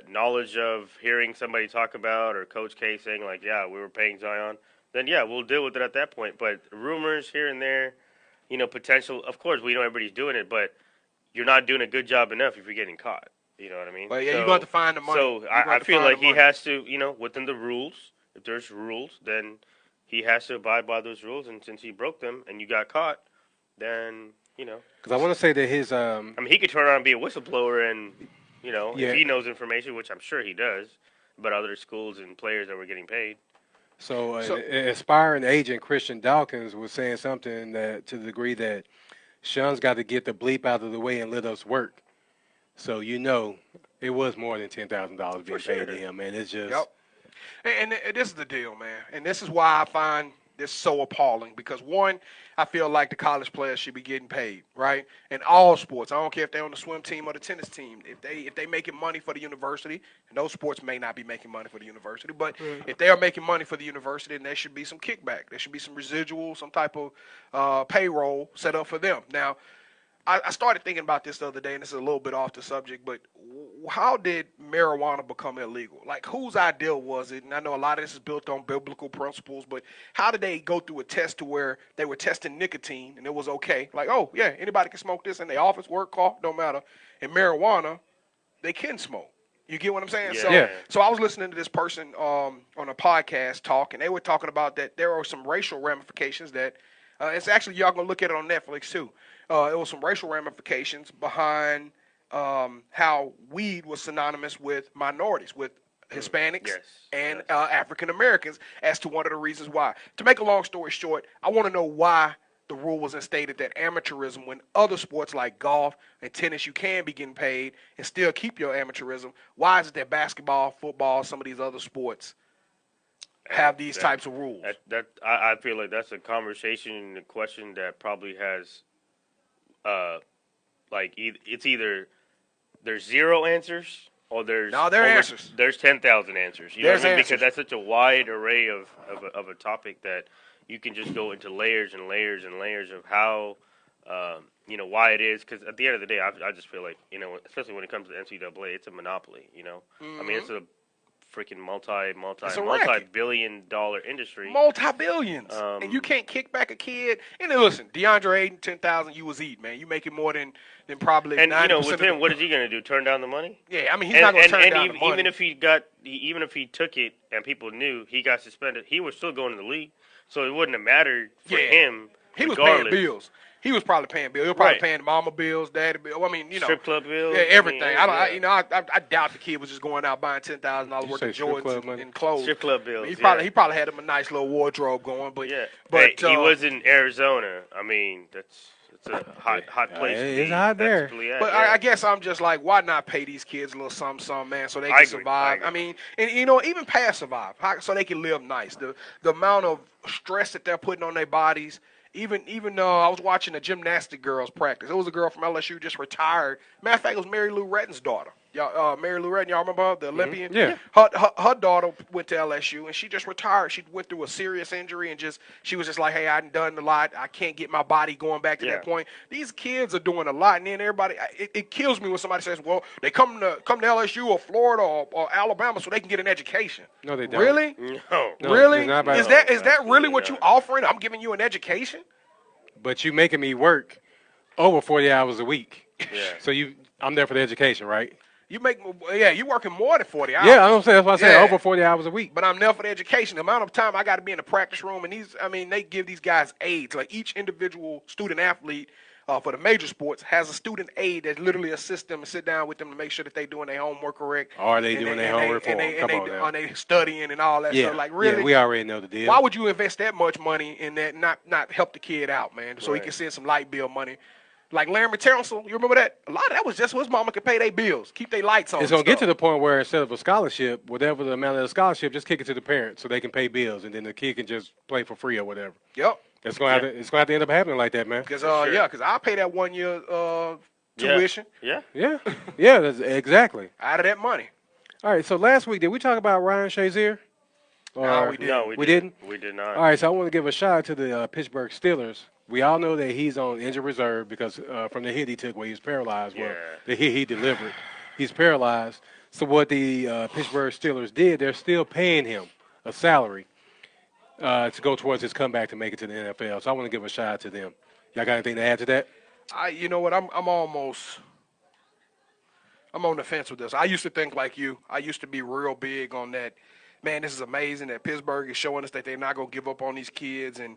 knowledge of hearing somebody talk about or Coach K saying like, yeah, we were paying Zion, then yeah, we'll deal with it at that point. But rumors here and there, potential. Of course, we know everybody's doing it, but you're not doing a good job enough if you're getting caught. You know what I mean? Well, yeah, you're going to find the money. So I feel like he has to, within the rules. If there's rules, then he has to abide by those rules. And since he broke them and you got caught, then Because I want to say that his he could turn around and be a whistleblower and if he knows information, which I'm sure he does, about other schools and players that were getting paid. So an aspiring agent, Christian Dawkins, was saying something that to the degree that Sean's got to get the bleep out of the way and let us work. So it was more than $10,000 being paid to him, man. It's just. Yep. And this is the deal, man. And this is why I find this so appalling. Because, one, I feel like the college players should be getting paid, right? In all sports. I don't care if they're on the swim team or the tennis team. If they making money for the university, and those sports may not be making money for the university, but if they are making money for the university, then there should be some kickback. There should be some residual, some type of payroll set up for them. Now, I started thinking about this the other day, and this is a little bit off the subject, but how did marijuana become illegal? Like, whose idea was it? And I know a lot of this is built on biblical principles, but how did they go through a test to where they were testing nicotine, and it was okay? Like, oh, yeah, anybody can smoke this in their office, work, car, don't matter. And marijuana, they can smoke. You get what I'm saying? Yeah. So I was listening to this person on a podcast talk, and they were talking about that there are some racial ramifications that it's actually, y'all going to look at it on Netflix, too. It was some racial ramifications behind how weed was synonymous with minorities, with Hispanics and African Americans, as to one of the reasons why. To make a long story short, I want to know why the rule was instated that amateurism, when other sports like golf and tennis, you can be getting paid and still keep your amateurism. Why is it that basketball, football, some of these other sports have these types of rules? I feel like that's a conversation and a question that probably has, it's either there's zero answers or there's answers. There's 10,000 answers. You know what I mean? Because that's such a wide array of a topic that you can just go into layers and layers and layers of how, why it is. Because at the end of the day, I just feel like, especially when it comes to NCAA, it's a monopoly. I mean, it's a freaking multi-billion-dollar industry. Multi-billions. And you can't kick back a kid. And then listen, DeAndre Ayton, 10,000, you was eating, man. You making more than probably 90%. With him, what is he going to do? Turn down the money? Yeah, I mean, he's not going to turn down the money. Even if he took it and people knew he got suspended, he was still going to the league. So it wouldn't have mattered for him. He was regardless. paying bills. He was probably paying bills. He was probably paying mama bills, daddy bills. I mean, strip club bills. Yeah, everything. I doubt the kid was just going out buying $10,000 worth of Jordans and clothes. Strip club bills. He probably had him a nice little wardrobe going. But he was in Arizona. I mean, it's a hot place. It's hot there. But I guess I'm just like, why not pay these kids a little something, man, so they can survive? I mean, and even past survive, so they can live nice. The amount of stress that they're putting on their bodies. Even I was watching a gymnastic girls practice. It was a girl from LSU just retired. Matter of fact, it was Mary Lou Retton's daughter. Mary Lou Retton, y'all remember her, the Olympian? Yeah. Her daughter went to LSU, and she just retired. She went through a serious injury, and she was just like, hey, I've done a lot. I can't get my body going back to that point. These kids are doing a lot, and then everybody, it kills me when somebody says, well, they come to LSU or Florida or Alabama so they can get an education. No, they don't. Really? No. Really? Is that really what you offering? I'm giving you an education? But you making me work over 40 hours a week. Yeah. So I'm there for the education, right? You working more than 40 hours. Yeah, I'm saying that's what I said, over 40 hours a week. But I'm there for the education. The amount of time I got to be in the practice room, and they give these guys aides. Like each individual student athlete for the major sports has a student aide that literally assists them and sit down with them to make sure that they're doing their homework correct. Are they doing their homework for them? Come on now. Are they studying and all that stuff? Like, really? Yeah, we already know the deal. Why would you invest that much money in that, not help the kid out, man, so he can send some light bill money? Like Larry Terrell, you remember that? A lot of that was just so his mama could pay their bills, keep their lights on. It's going to get to the point where instead of a scholarship, whatever the amount of the scholarship, just kick it to the parents so they can pay bills, and then the kid can just play for free or whatever. Yep. It's going to have to end up happening like that, man. Because I'll pay that 1 year tuition. Yeah, that's exactly. Out of that money. All right, so last week, did we talk about Ryan Shazier? No, we didn't. No, we didn't. We did not. All right, so I want to give a shout out to the Pittsburgh Steelers We all know that he's on injured reserve because from the hit he took where he was paralyzed. Well, Yeah. the hit he delivered, he's paralyzed. So what the Pittsburgh Steelers did, they're still paying him a salary to go towards his comeback to make it to the NFL. So I want to give a shout out to them. Y'all got anything to add to that? You know what? I'm on the fence with this. I used to think like you. I used to be real big on that. Man, this is amazing that Pittsburgh is showing us that they're not gonna give up on these kids and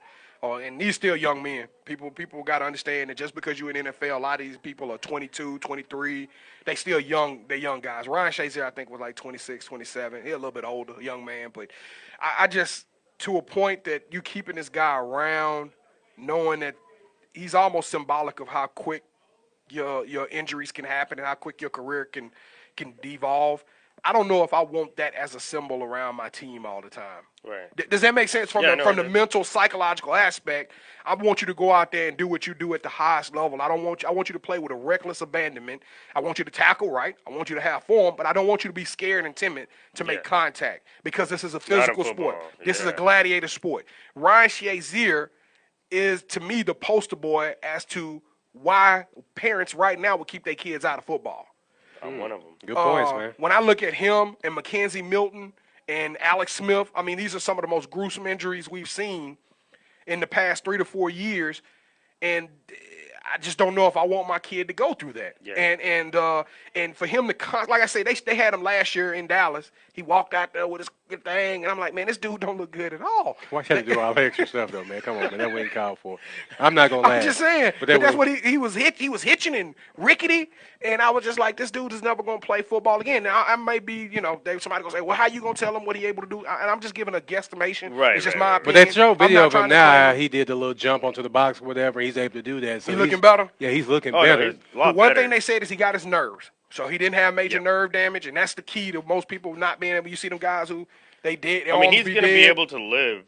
these still young men. People got to understand that just because you're in the NFL, a lot of these people are 22, 23. They still young. They're young guys. Ryan Shazier, I think, was like 26, 27. He's a little bit older, young man. But I just, to a point that you keeping this guy around, knowing that he's almost symbolic of how quick your injuries can happen and how quick your career can devolve. I don't know if I want that as a symbol around my team all the time. Right. Does that make sense from the mental, psychological aspect? I want you to go out there and do what you do at the highest level. I want you to play with a reckless abandonment. I want you to tackle right. I want you to have form, but I don't want you to be scared and timid to make contact because this is a physical sport. This is a gladiator sport. Ryan Shazier is, to me, the poster boy as to why parents right now would keep their kids out of football. I'm one of them. Good points, man. When I look at him and Mackenzie Milton and Alex Smith, I mean, these are some of the most gruesome injuries we've seen in the past 3 to 4 years, and I just don't know if I want my kid to go through that. Yeah. And for him to, like I say, they had him last year in Dallas. He walked out there with his thing, and I'm like, man, this dude don't look good at all. Why should he do all that extra stuff though, man? Come on, man, that wasn't called for. I'm not gonna laugh. I'm just saying, but that's what he was hitching and rickety, and I was just like, this dude is never gonna play football again. Now I may be, somebody gonna say, well, how you gonna tell him what he able to do? And I'm just giving a guesstimation. Right, it's just right, my right. opinion. But that show video of him now, to he did the little jump onto the box, or whatever. He's able to do that. So he's looking better. Yeah, he's looking Oh, better. no, The one thing they said is he got his nerves. So he didn't have major nerve damage, and that's the key to most people not being able. You see them guys who they did. I mean, he's going to be able to live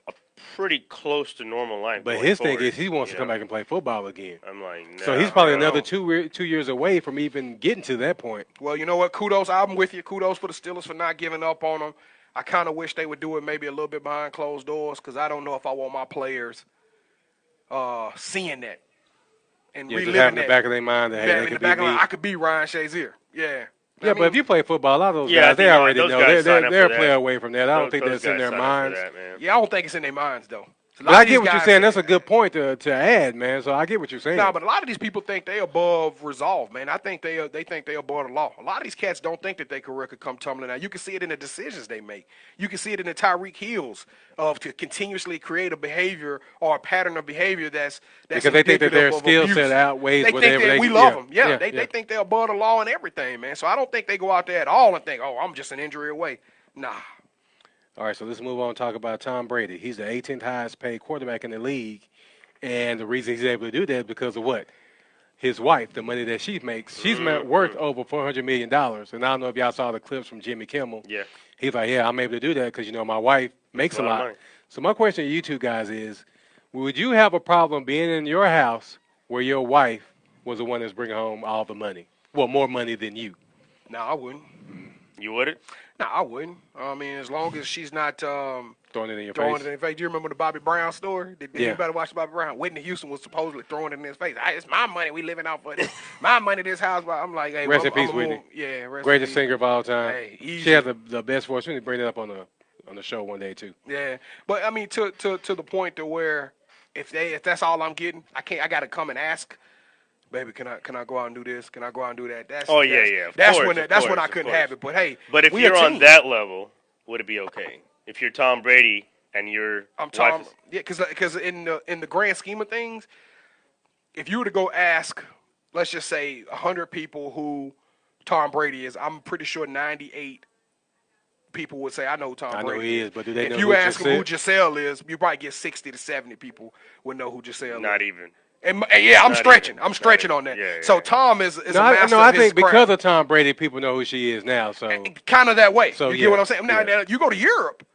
a pretty close to normal life. But going his forward, thing is he wants to come back and play football again. I'm like, no. So he's probably another 2 years away from even getting to that point. Well, you know what? Kudos. I'm with you. Kudos for the Steelers for not giving up on him. I kind of wish they would do it maybe a little bit behind closed doors because I don't know if I want my players seeing that and Yeah, reliving just having that. the back of their mind that, hey, in they the could back be of me. my, I could be Ryan Shazier. Yeah. Yeah, but if you play football, a lot of those Yeah, I guys, they think already those know. guys sign up They're a for player that. away from that. I don't think Those that's in guys their sign up for minds. that, man. Yeah, I don't think it's in their minds though. But I get what you're saying. That's a good point to add, man. So I get what you're saying. No, but a lot of these people think they above resolve, man. I think they think they above the law. A lot of these cats don't think that their career could come tumbling out. You can see it in the decisions they make. You can see it in the Tyreek Hills of to continuously create a behavior or a pattern of behavior that's because they think that their skill set outweighs they whatever think that they we love them. Yeah, They think they're above the law and everything, man. So I don't think they go out there at all and think, oh, I'm just an injury away. Nah. All right, so let's move on and talk about Tom Brady. He's the 18th highest paid quarterback in the league, and the reason he's able to do that is because of what? His wife, the money that she makes. She's worth over $400 million, and I don't know if y'all saw the clips from Jimmy Kimmel. Yeah. He's like, yeah, I'm able to do that because, my wife makes a lot. money. So my question to you two guys is, would you have a problem being in your house where your wife was the one that's bringing home all the money? Well, more money than you. No, I wouldn't. You wouldn't? No, I wouldn't. I mean, as long as she's not Throwing it in your throwing face. it in his face. Do you remember the Bobby Brown story? Did Yeah. anybody watch Bobby Brown? Whitney Houston was supposedly throwing it in his face. It's my money. We living out for this. My money, this house. I'm like, hey, Rest in I'm peace, Whitney. Yeah, rest Greatest in peace. singer of all time. Hey, easy. She has the best voice. We need to bring it up on the show one day too. Yeah, but I mean, to the point to where if that's all I'm getting, I got to come and ask. Baby, can I go out and do this? Can I go out and do that? That's when I couldn't have it. But hey, but if we you're a on team. that level, would it be okay? If you're Tom Brady and I'm Tom. Yeah, because in the grand scheme of things, if you were to go ask, let's just say 100 people who Tom Brady is, I'm pretty sure 98 people would say I know who Tom Brady I know he is, but do they know if you who ask them who Giselle? Giselle is, you probably get 60 to 70 people would know who Giselle Not is. even. And yeah, I'm Not stretching. even. I'm stretching Not on that. even. Yeah, So yeah. Tom is a No, master I of his think because craft. of Tom Brady, people know who she is now. So Kind of that way. So, you yeah, get what I'm saying? Now, yeah. you go to Europe,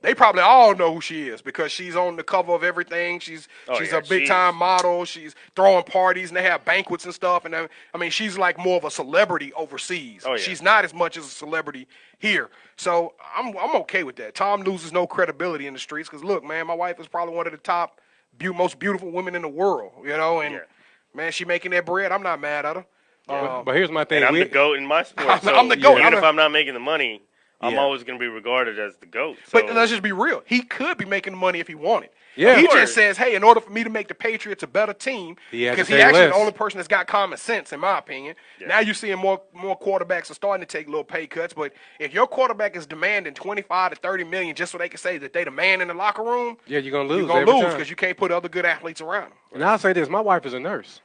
they probably all know who she is because she's on the cover of everything. She's a big time model. She's throwing parties and they have banquets and stuff. And I mean, she's like more of a celebrity overseas. Oh, yeah. She's not as much as a celebrity here. So I'm okay with that. Tom loses no credibility in the streets because look, man, my wife is probably one of the top most beautiful women in the world, you know, and man, she making that bread. I'm not mad at her. But here's my thing. And I'm the GOAT in my sport. So I'm the GOAT. Even if I'm not making the money, I'm always going to be regarded as the GOAT. So. But let's just be real. He could be making money if he wanted. Yeah, he just says, hey, in order for me to make the Patriots a better team, because he's actually the only person that's got common sense, in my opinion. Yeah. Now you're seeing more quarterbacks are starting to take little pay cuts. But if your quarterback is demanding 25 to 30 million just so they can say that they the man in the locker room, you're going to lose. You're going to lose because you can't put other good athletes around him. And I'll say this. My wife is a nurse.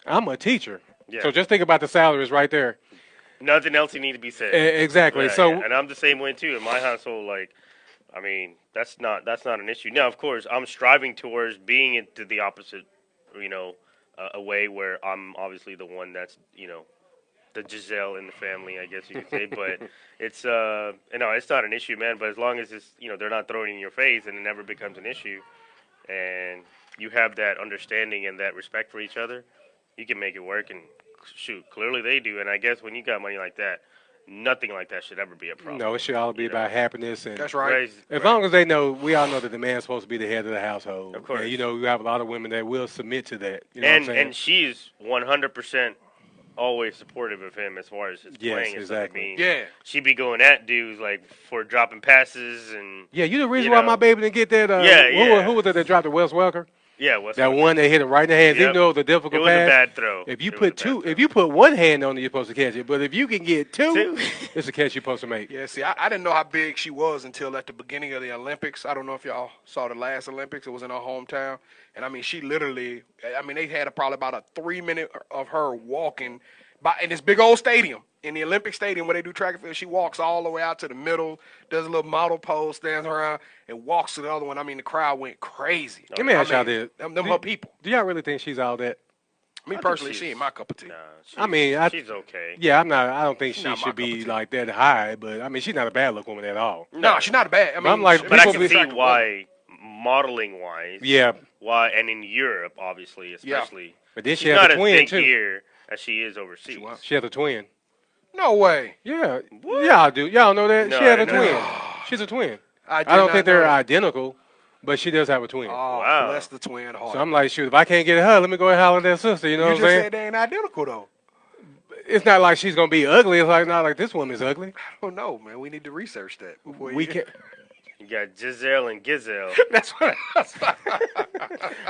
I'm a teacher. Yeah. So just think about the salaries right there. Nothing else you need to be said. Exactly. So, and I'm the same way too. In my household, that's not an issue. Now, of course, I'm striving towards being into the opposite, a way where I'm obviously the one that's, the Giselle in the family, I guess you could say. But it's it's not an issue, man. But as long as it's, they're not throwing it in your face and it never becomes an issue, and you have that understanding and that respect for each other, you can make it work. And shoot, clearly they do. And I guess when you got money like that, nothing like that should ever be a problem. No, it should all be about happiness. And that's right. As long as they know, we all know that the man's supposed to be the head of the household. Of course. And, we have a lot of women that will submit to that. You know what I'm saying? And she's 100% always supportive of him as far as his playing and exactly. stuff. She be going at dudes for dropping passes and. Yeah, you the reason why my baby didn't get that. Who was it that dropped the Wes Welker? Yeah, that one that hit him right in the hands. Even though it was a difficult pass. It was a bad throw. If you put one hand on it, you're supposed to catch it. But if you can get two, it's a catch you're supposed to make. Yeah, see, I didn't know how big she was until at the beginning of the Olympics. I don't know if y'all saw the last Olympics. It was in her hometown. And, I mean, she literally, they had probably about a 3-minute of her walking in this big old stadium, in the Olympic Stadium where they do track and field. She walks all the way out to the middle, does a little model pose, stands around, and walks to the other one. I mean, the crowd went crazy. Let me ask y'all this. Them her people. Do y'all really think she's all that? Me personally, she ain't my cup of tea. Nah, she's okay. Yeah, I don't think she should be like that high, but, I mean, she's not a bad look woman at all. No, she's not bad. I mean, but I can see why, modeling-wise. Yeah. Why, and in Europe, obviously, especially. Yeah. But then she's she has a twin, not too. as big here as she is overseas. She has a twin. No way. Yeah. What? Y'all do. Y'all know that? No, she has a twin. She's a twin. I don't think they're identical, but she does have a twin. Oh, wow. Bless the twin heart. So I'm like, shoot, if I can't get her, let me go and holler at that sister. You know what I'm saying? You just said they ain't identical, though. It's not like she's going to be ugly. It's not like this woman's ugly. I don't know, man. We need to research that. We can't. You got Giselle and Gizelle. That's what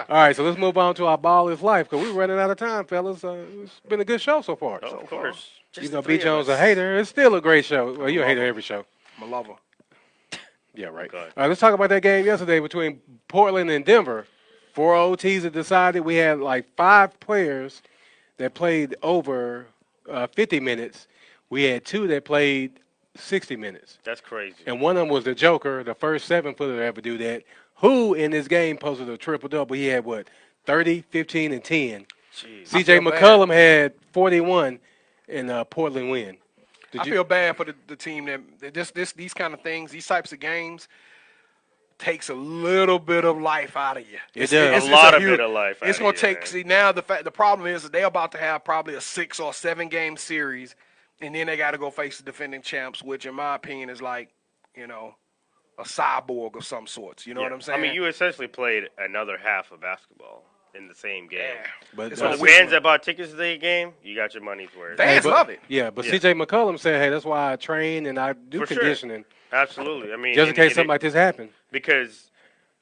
All right, so let's move on to our ball is life because we're running out of time, fellas. It's been a good show so far. Oh, of course. B. Jones a hater. It's still a great show. Well, you're a hater every show. I'm a lover. Yeah, right. All right, let's talk about that game yesterday between Portland and Denver. 4 OTs that decided. We had like 5 players that played over 50 minutes. We had 2 that played 60 minutes. That's crazy. And one of them was the Joker, the first 7-footer to ever do that, who in this game posted a triple-double. He had, 30, 15, and 10. Jeez. C.J. McCollum had 41 in Portland win. I feel bad for the team that these kind of things, these types of games, takes a little bit of life out of you. It does. A lot of bit of life out of you. It's going to take, see, now the problem is that they're about to have probably a 6 or 7 game series, and then they got to go face the defending champs, which in my opinion is like, a cyborg of some sorts. You know what I'm saying? I mean, you essentially played another half of basketball in the same game. Yeah. But so the fans that bought tickets to the game, you got your money's worth. Fans love it. Yeah, but C.J. McCollum said, hey, that's why I train and I do conditioning. Sure. Absolutely. I mean, just in case something like this happens. Because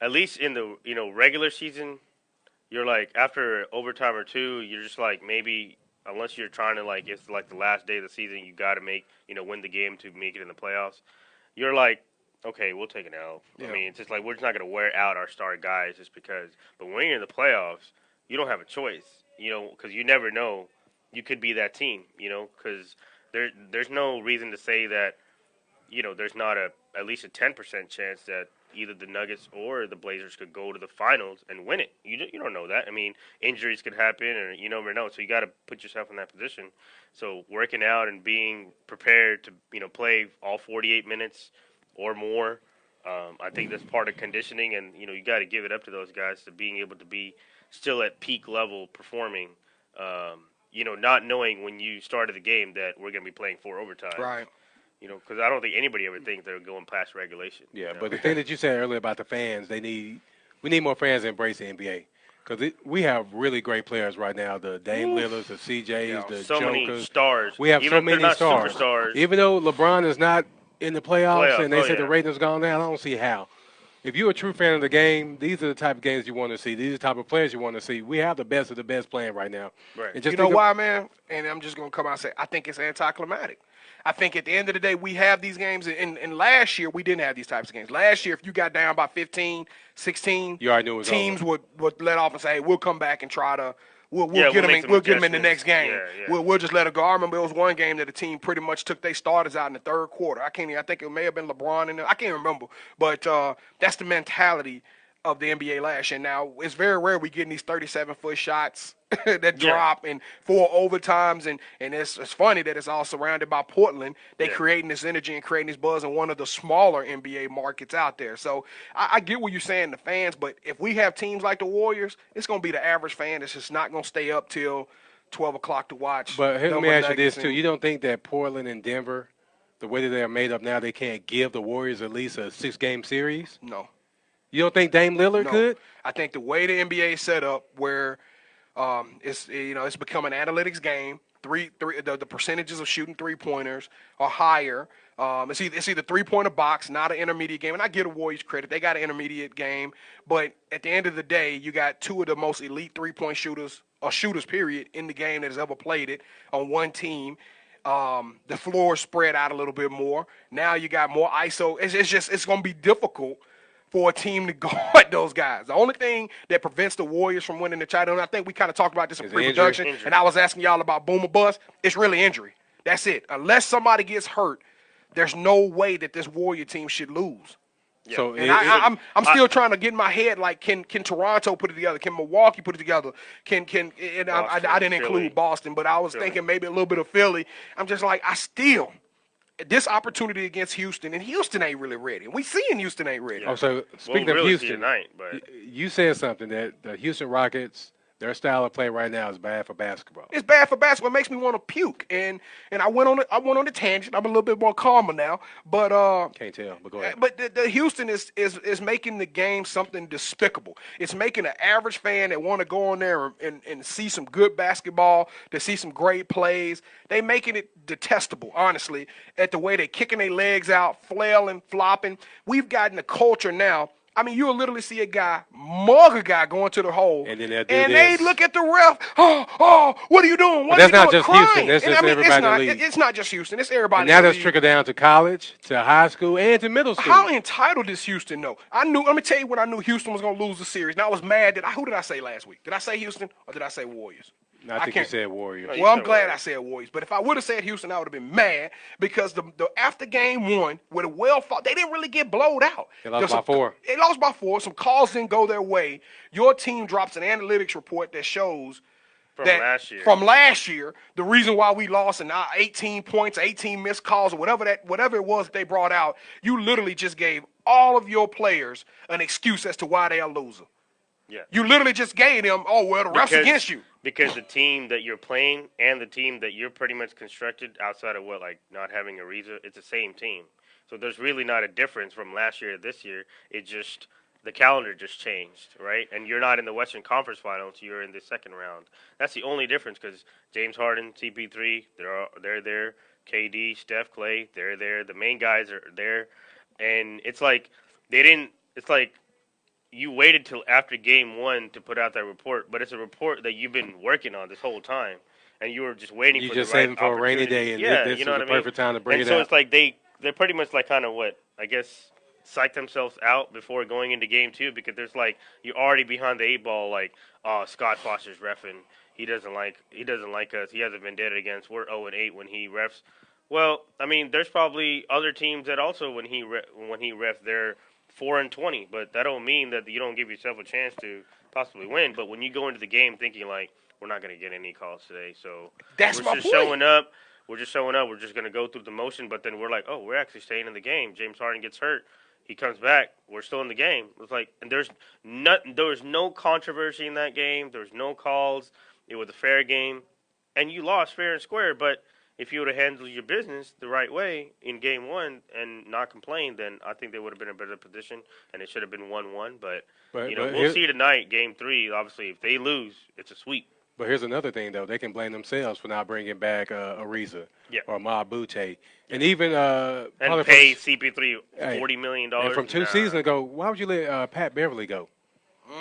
at least in the regular season, you're like, after overtime or 2, you're just like, maybe unless you're trying to, like, it's like the last day of the season, you got to make, win the game to make it in the playoffs. You're like, okay, we'll take an L. Yeah. I mean, it's just like we're just not going to wear out our star guys just because. But when you're in the playoffs, you don't have a choice, because you never know. You could be that team, because there's no reason to say that, there's not at least a 10% chance that either the Nuggets or the Blazers could go to the finals and win it. You don't know that. I mean, injuries could happen, and you never know. So you got to put yourself in that position. So working out and being prepared to, play all 48 minutes or more, I think that's part of conditioning. And, you got to give it up to those guys to being able to be still at peak level performing, not knowing when you started the game that we're going to be playing 4 overtime. Right. Because I don't think anybody ever thinks they're going past regulation. Yeah, but the thing that you said earlier about the fans, we We need more fans to embrace the NBA. Because we have really great players right now. The Dame Lillards, the CJs, the so many Jokers. stars. We have Even so if they're many not stars. superstars. Even though LeBron is not in the playoffs and they Oh, said the yeah. ratings gone down, I don't see how. If you're a true fan of the game, these are the type of games you want to see. These are the type of players you want to see. We have the best of the best playing right now. Right. And just You know think of- why, man? And I'm just going to come out and say, I think it's anticlimactic. I think at the end of the day, we have these games. And last year, we didn't have these types of games. Last year, if you got down by 15, 16, You already knew it was teams over. would let off and say, hey, we'll come back and try to we'll Yeah, get we'll make them some we'll get them in the adjustments. next game. Yeah. We'll just let it go. I remember it was one game that the team pretty much took their starters out in the third quarter. I think it may have been LeBron in there. I can't remember. But that's the mentality of the NBA last year. Now, it's very rare we getting these 37-foot shots that drop and 4 overtimes, and it's funny that it's all surrounded by Portland. They creating this energy and creating this buzz in one of the smaller NBA markets out there. So I get what you're saying, the fans, but if we have teams like the Warriors, it's going to be the average fan that's just not going to stay up till 12 o'clock to watch. But let me Denver ask you this, Nuggets too. You don't think that Portland and Denver, the way that they're made up now, they can't give the Warriors at least a 6-game series? No. You don't think Dame Lillard No. could? I think the way the NBA is set up, where it's become an analytics game. The percentages of shooting 3-pointers are higher. It's either 3-pointer box, not an intermediate game. And I give the Warriors credit; they got an intermediate game. But at the end of the day, you got 2 of the most elite 3-point shooters, or shooters period, in the game that has ever played it on one team. The floor is spread out a little bit more. Now you got more ISO. It's going to be difficult for a team to guard those guys. The only thing that prevents the Warriors from winning the title, and I think we kind of talked about this in pre-production, injury. and I was asking y'all about boom or bust, it's really injury. That's it. Unless somebody gets hurt, there's no way that this Warrior team should lose. Yeah. So And I'm still trying to get in my head, like, can Toronto put it together? Can Milwaukee put it together? I didn't include Philly. Boston, but I was thinking maybe a little bit of Philly. I'm just like, this opportunity against Houston, and Houston ain't really ready. We seeing Houston ain't ready. Oh, so speaking we'll of really see Houston, tonight, but you said something that the Houston Rockets, their style of play right now is bad for basketball. It's bad for basketball. It makes me want to puke. And I went on a tangent. I'm a little bit more calmer now. But Can't tell, but go ahead. But the Houston is making the game something despicable. It's making an average fan that want to go on there and see some good basketball, to see some great plays. They making it detestable, honestly, at the way they kicking their legs out, flailing, flopping. We've gotten a culture now. I mean, you'll literally see a guy mug a guy going to the hole, And then they'll do they this. look at the ref. Oh, what are you doing? What But that's are you not doing? just Crying. Houston. That's And just I mean, everybody in the it's league. not, it's not just Houston. It's everybody. And now in the that's league. trickled down to college, to high school, and to middle school. How entitled is Houston, though? Let me tell you when I knew Houston was going to lose the series. And I was mad who did I say last week? Did I say Houston or did I say Warriors? I think you said Warriors. You Well, I'm said glad Warriors. I said Warriors. But if I would have said Houston, I would have been mad because the after game one, with a well-fought, they didn't really get blowed out. They lost by 4. They lost by 4. Some calls didn't go their way. Your team drops an analytics report that shows from last year, the reason why we lost and 18 points, 18 missed calls, or whatever it was that they brought out, you literally just gave all of your players an excuse as to why they are losing. yeah. You literally just gave them, the ref's against you. Because the team that you're playing and the team that you're pretty much constructed outside of not having Ariza, it's the same team. So there's really not a difference from last year to this year. It just the calendar just changed, right? And you're not in the Western Conference Finals. You're in the second round. That's the only difference because James Harden, CP3, they're there. KD, Steph, Clay, they're there. The main guys are there. And it's like they didn't – it's like you waited till after game one to put out that report, but it's a report that you've been working on this whole time. And you were just waiting for the right just saving for a rainy day, and this is the perfect time to bring it out. And so out. it's like they're pretty much like kind of what, I guess – psych themselves out before going into game 2 because there's like you're already behind the 8 ball like Scott Foster's reffing, he doesn't like us, he has a vendetta against, we're 0-8 when he refs. Well, I mean there's probably other teams that also when he refs they're 4-20, but that don't mean that you don't give yourself a chance to possibly win. But when you go into the game thinking like we're not going to get any calls today, so That's we're my just point. showing up. We're just showing up. We're just going to go through the motion, but then we're like, oh, we're actually staying in the game. James Harden gets hurt. He comes back. We're still in the game. It's like, and there was no controversy in that game. There was no calls. It was a fair game, and you lost fair and square. But if you would have handled your business the right way in Game 1 and not complained, then I think they would have been in a better position, and it should have been 1-1. But we'll see tonight, Game 3. Obviously, if they lose, it's a sweep. But here's another thing, though. They can blame themselves for not bringing back Ariza or Mabute. And even and pay CP3 $40 million. And from 2 seasons ago, why would you let Pat Beverly go?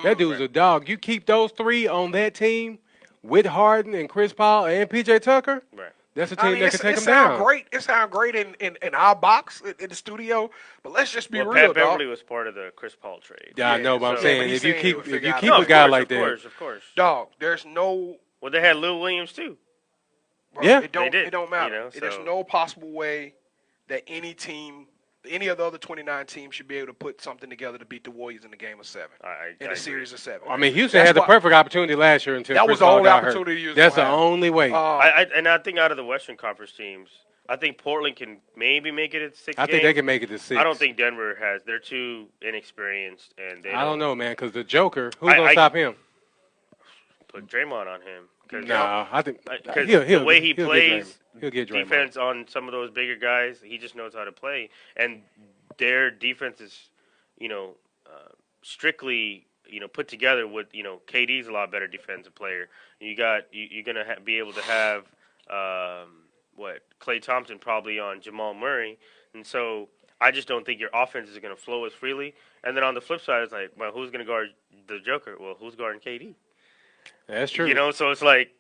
That dude's a dog. You keep those 3 on that team with Harden and Chris Paul and P.J. Tucker, that's a team that can take them down. It sounds great in our box in the studio, but let's just be real, Pat Beverly was part of the Chris Paul trade. Yeah, I know, but I'm saying if you keep a guy like that, of course, dog. There's no. Well, they had Lou Williams too. Bro, it don't matter. There's no possible way that any of the other 29 teams should be able to put something together to beat the Warriors in the game of 7, in a series of 7. I mean, Houston had the perfect opportunity last year until that Chris was the Paul only got opportunity. Hurt. That's the only way. I think out of the Western Conference teams, I think Portland can maybe make it at 6 I think they can make it to 6. I don't think Denver has. They're too inexperienced, and I don't know, man, because the Joker, who's going to stop him? Put Draymond on him. No, I think the way he plays he'll get defense on some of those bigger guys, he just knows how to play. And their defense is, strictly, put together with, KD's a lot better defensive player. You're gonna be able to have Klay Thompson probably on Jamal Murray, and so I just don't think your offense is gonna flow as freely. And then on the flip side, it's like, well, who's gonna guard the Joker? Well, who's guarding KD? That's true. So it's like,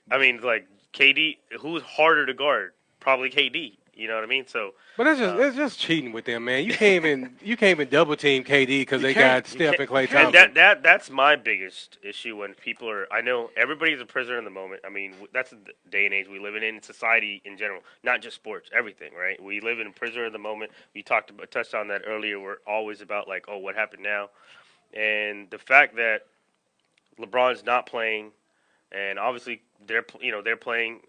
KD, who's harder to guard? Probably KD. You know what I mean? So, but it's just cheating with them, man. You can't even double team KD because they got Steph and Klay Thompson. And that's my biggest issue when people are. I know everybody's a prisoner in the moment. I mean, that's the day and age we live in society in general, not just sports, everything, right? We live in a prisoner of the moment. We touched on that earlier. We're always about like, oh, what happened now? And the fact that LeBron's not playing, and obviously they're playing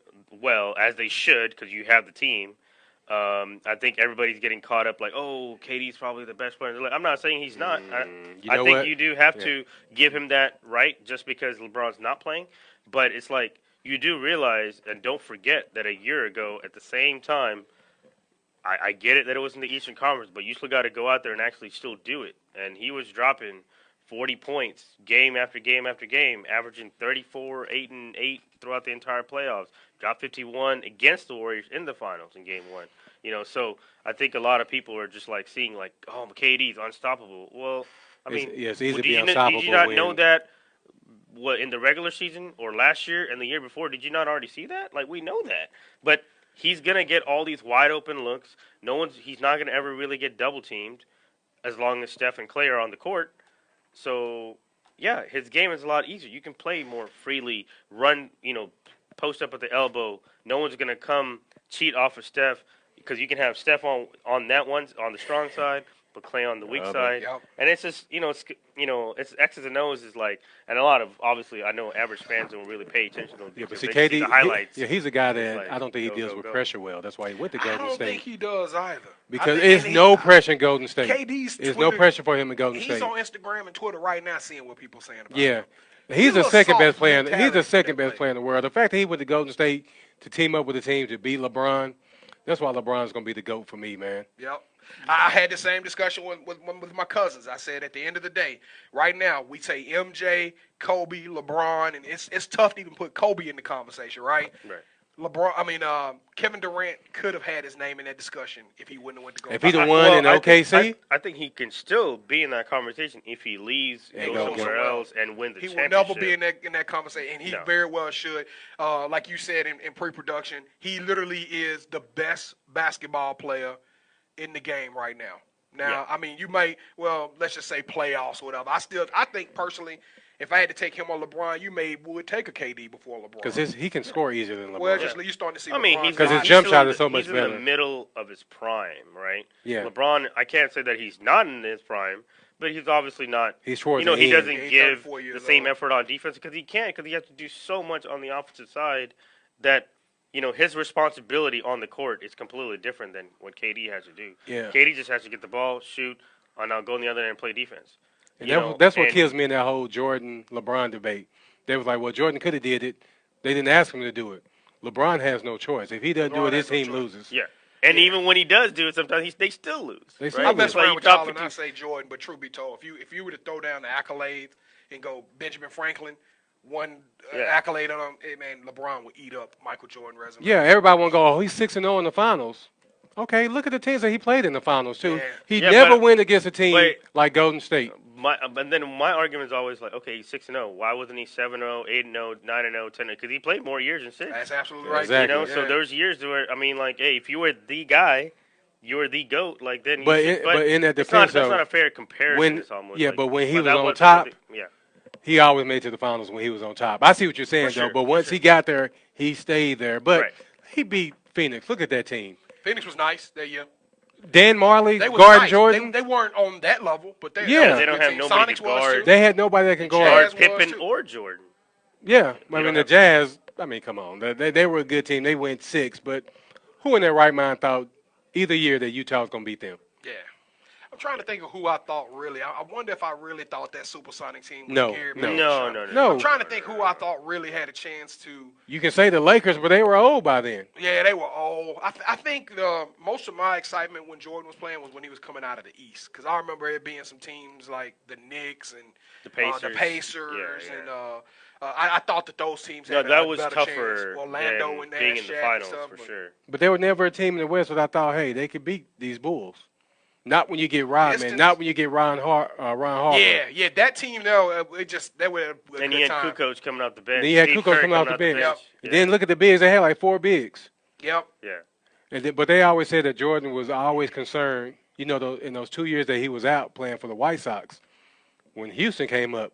well as they should because you have the team. I think everybody's getting caught up like, oh, KD's probably the best player in the league. I'm not saying he's not. I think you do have to give him that right just because LeBron's not playing. But it's like you do realize and don't forget that a year ago at the same time, I get it that it was in the Eastern Conference, but you still got to go out there and actually still do it. And he was dropping 40 points game after game after game, averaging 34, 8 and 8 throughout the entire playoffs. Dropped 51 against the Warriors in the finals in Game 1. So I think a lot of people are just like seeing like, oh, KD's unstoppable. Well, I mean, it's easy to be unstoppable. Did you not know that? What in the regular season or last year and the year before? Did you not already see that? Like we know that, but he's gonna get all these wide open looks. He's not gonna ever really get double teamed as long as Steph and Klay are on the court. So, yeah, his game is a lot easier. You can play more freely, run, post up at the elbow. No one's going to come cheat off of Steph because you can have Steph on that one, on the strong side, but Klay on the weak side. Yep. And it's just, it's X's and O's is like, and a lot of, obviously, I know average fans don't really pay attention to those. Yeah, but see, KD, the highlights. he's a guy that I don't think he deals with pressure well. That's why he went to Golden State. I don't think he does either. Because it's no pressure in Golden State. There's no pressure for him in Golden State. He's on Instagram and Twitter right now seeing what people are saying about him. Yeah. He's the second best player. He's the second best player in the world. The fact that he went to Golden State to team up with the team to beat LeBron, that's why LeBron's going to be the GOAT for me, man. Yep. I had the same discussion with my cousins. I said at the end of the day, right now, we say MJ, Kobe, LeBron, and it's tough to even put Kobe in the conversation, right? Right. Kevin Durant could have had his name in that discussion if he wouldn't have went to Golden If he'd have won in OKC? I think he can still be in that conversation if he leaves, goes somewhere else, and win the championship. He will never be in that conversation, and he very well should. Like you said in pre-production, he literally is the best basketball player in the game right now. Now, I mean, you might, let's just say playoffs or whatever. I think personally, if I had to take him or LeBron, would take a KD before LeBron. Because he can score easier than LeBron. Well, you're starting to see because his jump shot is so much better. He's in the middle of his prime, right? Yeah. LeBron, I can't say that he's not in his prime, but he's obviously not. He's towards he the doesn't end. give the same effort on defense because he can't, because he has to do so much on the offensive side that, his responsibility on the court is completely different than what KD has to do. Yeah. KD just has to get the ball, shoot, and now go on the other end and play defense. And that's what kills me in that whole Jordan-LeBron debate. They was like, well, Jordan could have did it. They didn't ask him to do it. LeBron has no choice. If he doesn't do LeBron it, his has no team choice. loses. Yeah. And even when he does do it, sometimes they still lose. They still I lose. mess Like, around you with top y'all and 50 I say Jordan, but truth be told, if you were to throw down the accolades and go Benjamin Franklin, one accolade on him, hey, man, LeBron would eat up Michael Jordan resume. Yeah, everybody want to go, oh, he's 6-0 in the finals. Okay, look at the teams that he played in the finals, too. Yeah. He Yeah, never but- win against a team but- like Golden State. And then my argument is always like, okay, he's 6-0. Why wasn't he 7-0, 8-0, 9-0, 10-0? Because he played more years than 6. That's absolutely right. Exactly. You know, so there's years where, I mean, like, hey, if you were the guy, you were the GOAT, like, then you But should, but in that it's not, defense, that's though, not a fair comparison. when- It's almost yeah, like, but when he was that on top, yeah. he always made it to the finals when he was on top. I see what you're saying, For sure, though, but for once sure. he got there, he stayed there. But Right. he beat Phoenix. Look at that team. Phoenix was nice that year. Dan Marley, They was guarding nice. Jordan. They weren't on that level, but they Yeah. was a They don't good have team. nobody to Sonics was guard. too. They had nobody that can guard. Jazz Guard was Pippen too. or Jordan. Yeah, I mean, don't the have- Jazz, I mean, come on. They were a good team. They went 6, but who in their right mind thought either year that Utah was going to beat them? Yeah. I'm trying to think of who I thought really. I wonder if I really thought that Supersonic team was No, carried no. by No, Sean. no, no. No. I'm trying to think who I thought really had a chance to. You can say the Lakers, but they were old by then. Yeah, they were old. I think most of my excitement when Jordan was playing was when he was coming out of the East, because I remember it being some teams like the Knicks and The Pacers. and Yeah. I thought that those teams No, had that a was better tougher chance. Orlando than and they being had in the Shaq finals, and stuff, for but- sure. But they were never a team in the West that I thought, hey, they could beat these Bulls. Not when you get Rodman. Distance. Not when you get Ron Harper. Yeah, that team though, they were a And good he had time. Kukoc coming off the bench. And he had Steve Kukoc Kerr coming off the bench. Yep. And then look at the bigs. They had like 4 bigs. Yep. Yeah. And then, but they always said that Jordan was always concerned, you know, in those 2 years that he was out playing for the White Sox. When Houston came up,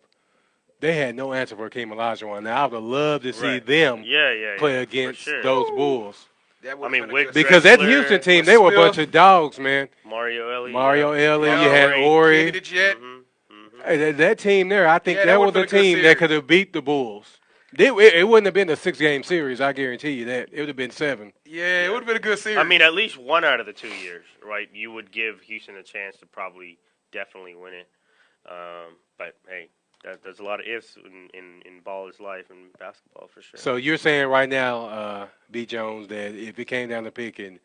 they had no answer for Hakeem Olajuwon. Now, I would have loved to see Right. them Yeah, play for against sure. those Bulls. That I mean, would've been a Wick- good Because that Drexler, Houston team, they were a bunch Smith. of dogs, man. Mario Elliott. Mario Elliott, you Yeah. had Kenny Ori. the Jet. Hey, that team there, I think Yeah, that that was would've a been a good team that series. could have beat the Bulls. It wouldn't have been a 6-game series, I guarantee you that. It would have been 7. Yeah, it would have been a good series. I mean, at least one out of the 2 years, right? You would give Houston a chance to probably definitely win it. But, hey, there's a lot of ifs in baller's life and basketball for sure. So you're saying right now, B. Jones, that if it came down to picking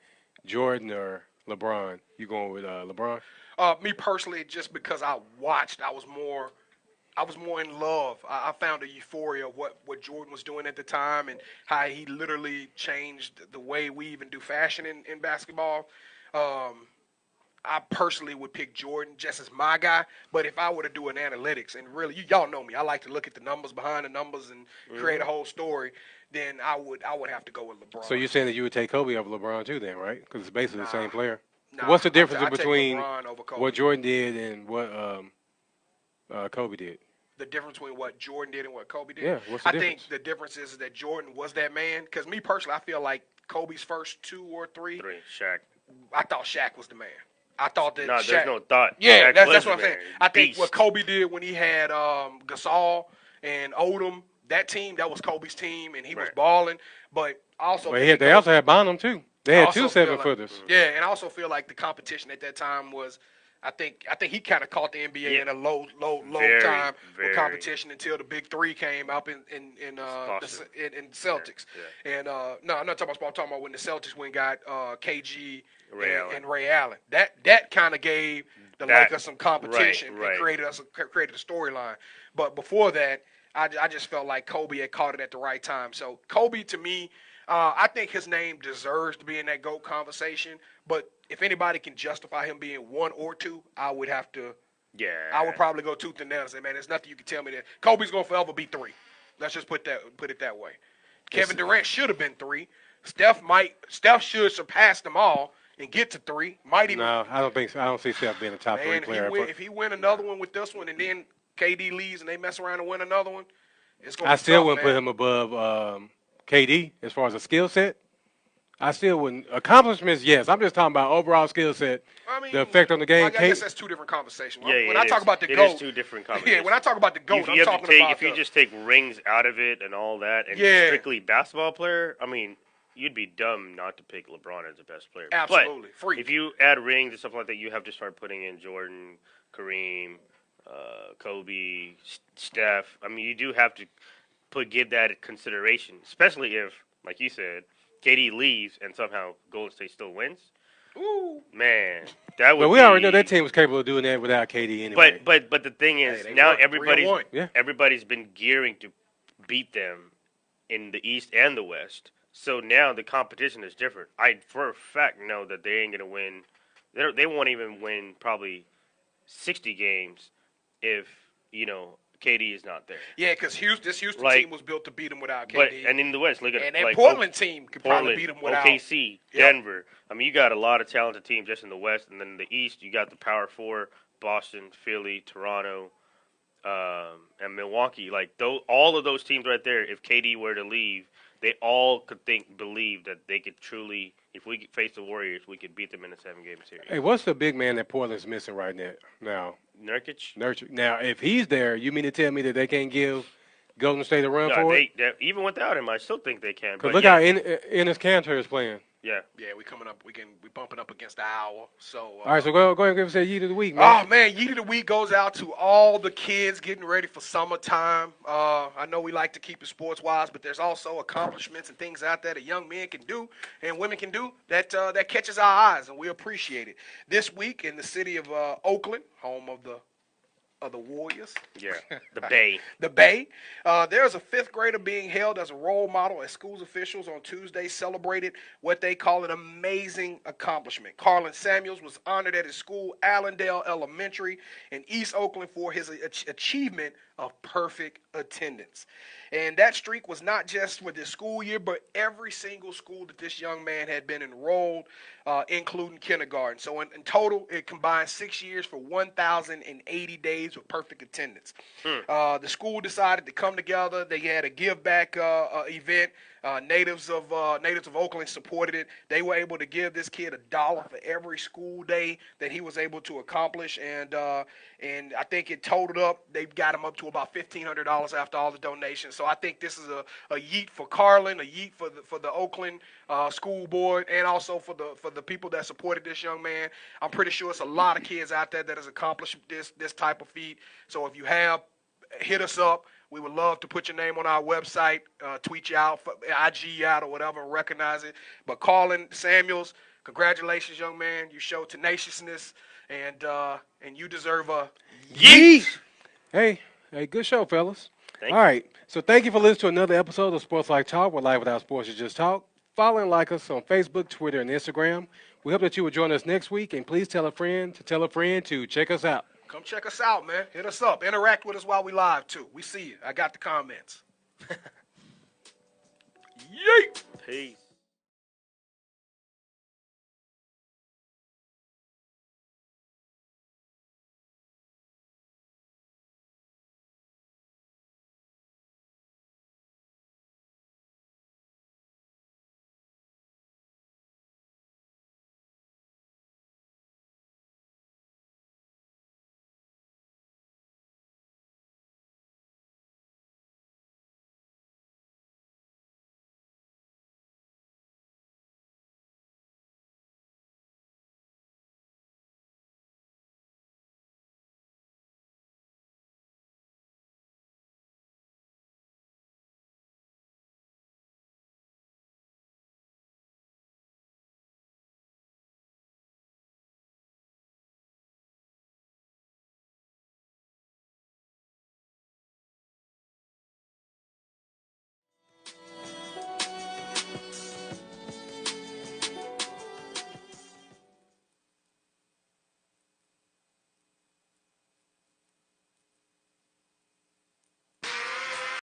Jordan or LeBron, you going with LeBron? Me personally, just because I watched, I was more in love. I found a euphoria of what Jordan was doing at the time and how he literally changed the way we even do fashion in basketball. I personally would pick Jordan just as my guy, but if I were to do an analytics, and really, y'all know me, I like to look at the numbers behind the numbers and create a whole story, then I would have to go with LeBron. So you're saying that you would take Kobe over LeBron too then, right? Because it's basically the same player. Nah, What's the I'd difference take between LeBron over Kobe. what Jordan did and what Kobe did? The difference between what Jordan did and what Kobe did? Yeah, what's the I difference? think the difference is that Jordan was that man. Because me personally, I feel like Kobe's first 2 or 3, 3, Shaq. I thought Shaq was the man. I thought that No, Shaq, there's no thought. yeah, Shaq that's was what I'm the saying. man. I think Beast. what Kobe did when he had Gasol and Odom, that team, that was Kobe's team, and he was Right. balling. But I also But think they also had Bonham too. They had also 2 feel 7-footers. yeah, and I also feel like the competition at that time was. I think he kind of caught the NBA Yeah. in a low Very, time very. with competition until the big 3 came up in Boston. Celtics. Yeah. And no, I'm not talking about. I'm talking about when the Celtics got KG Ray and Ray Allen. That kind of gave the That- Lakers some competition right. and created a storyline. But before that, I just felt like Kobe had caught it at the right time. So Kobe, to me, I think his name deserves to be in that GOAT conversation. But if anybody can justify him being 1 or 2, I would have to. Yeah. I would probably go tooth and nail and say, man, there's nothing you can tell me that Kobe's gonna forever be 3. Let's just put it that way. Kevin Durant should have been 3. Steph should surpass them all and get to 3. Might even. No, I don't think so. I don't see Steph being a top 3 Man, player. if he win another one with this one, and then KD leaves and they mess around and win another one, it's gonna. I be still tough, wouldn't man. put him above KD as far as a skill set. I still wouldn't. Accomplishments, yes. I'm just talking about overall skill set, I mean, the effect on the game. I guess that's 2 different conversations. Yeah, when it I talk is. about the It GOAT, is 2 different yeah, conversations. when I talk about the GOAT, You I'm have talking to take, about if you just take rings out of it and all that, and Yeah. strictly basketball player, I mean, you'd be dumb not to pick LeBron as the best player. Absolutely. But Freak. if you add rings and stuff like that, you have to start putting in Jordan, Kareem, Kobe, Steph. I mean, you do have to give that consideration, especially if like you said, KD leaves and somehow Golden State still wins. Ooh. Man, that would. But we already know that team was capable of doing that without KD anyway. But the thing is, Hey, they now won 3-1. everybody's been gearing to beat them in the East and the West. So now the competition is different. I for a fact know that they ain't gonna win. They won't even win probably 60 games if KD is not there. Yeah, because this Houston Like, team was built to beat them without KD. But and in the West, look at and that like Portland team could probably beat them without. OKC, Denver. I mean, you got a lot of talented teams just in the West, and then in the East, you got the Power Four: Boston, Philly, Toronto, and Milwaukee. Like all of those teams right there. If KD were to leave, they all could believe that they could truly, if we could face the Warriors, we could beat them in a 7-game series. Hey, what's the big man that Portland's missing right now? Nurkic. Now, if he's there, you mean to tell me that they can't give Golden State a run for it? Even without him, I still think they can. Because look how Enes Kanter is playing. Yeah, we coming up. We bumping up against the hour. So all right, so go ahead and give us a yeet of the week, man. Oh man, yeet of the week goes out to all the kids getting ready for summertime. I know we like to keep it sports wise, but there's also accomplishments and things out there that young men can do and women can do that catches our eyes, and we appreciate it. This week in the city of Oakland, home of the Warriors. Yeah, the Bay. The Bay. There's a fifth grader being held as a role model as schools officials on Tuesday celebrated what they call an amazing accomplishment. Carlin Samuels was honored at his school, Allendale Elementary in East Oakland, for his achievement of perfect attendance. And that streak was not just for this school year, but every single school that this young man had been enrolled, including kindergarten. So in total, it combined 6 years for 1,080 days with perfect attendance. The school decided to come together. They had a give back event. Natives of Oakland supported it. They were able to give this kid $1 for every school day that he was able to accomplish, and I think it totaled up. They got him up to about $1,500 after all the donations. So I think this is a yeet for Carlin, a yeet for the Oakland school board, and also for the people that supported this young man. I'm pretty sure it's a lot of kids out there that has accomplished this type of feat. So if you have, hit us up. We would love to put your name on our website, tweet you out, IG you out, or whatever, and recognize it. But Carlin Samuels, congratulations, young man. You showed tenaciousness, and you deserve a yeet. Hey, good show, fellas. Thank All right, so thank you for listening to another episode of Sports Life Talk, where life without sports is just talk. Follow and like us on Facebook, Twitter, and Instagram. We hope that you will join us next week, and please tell a friend to check us out. Come check us out, man. Hit us up. Interact with us while we live, too. We see you. I got the comments. Yeet. Peace.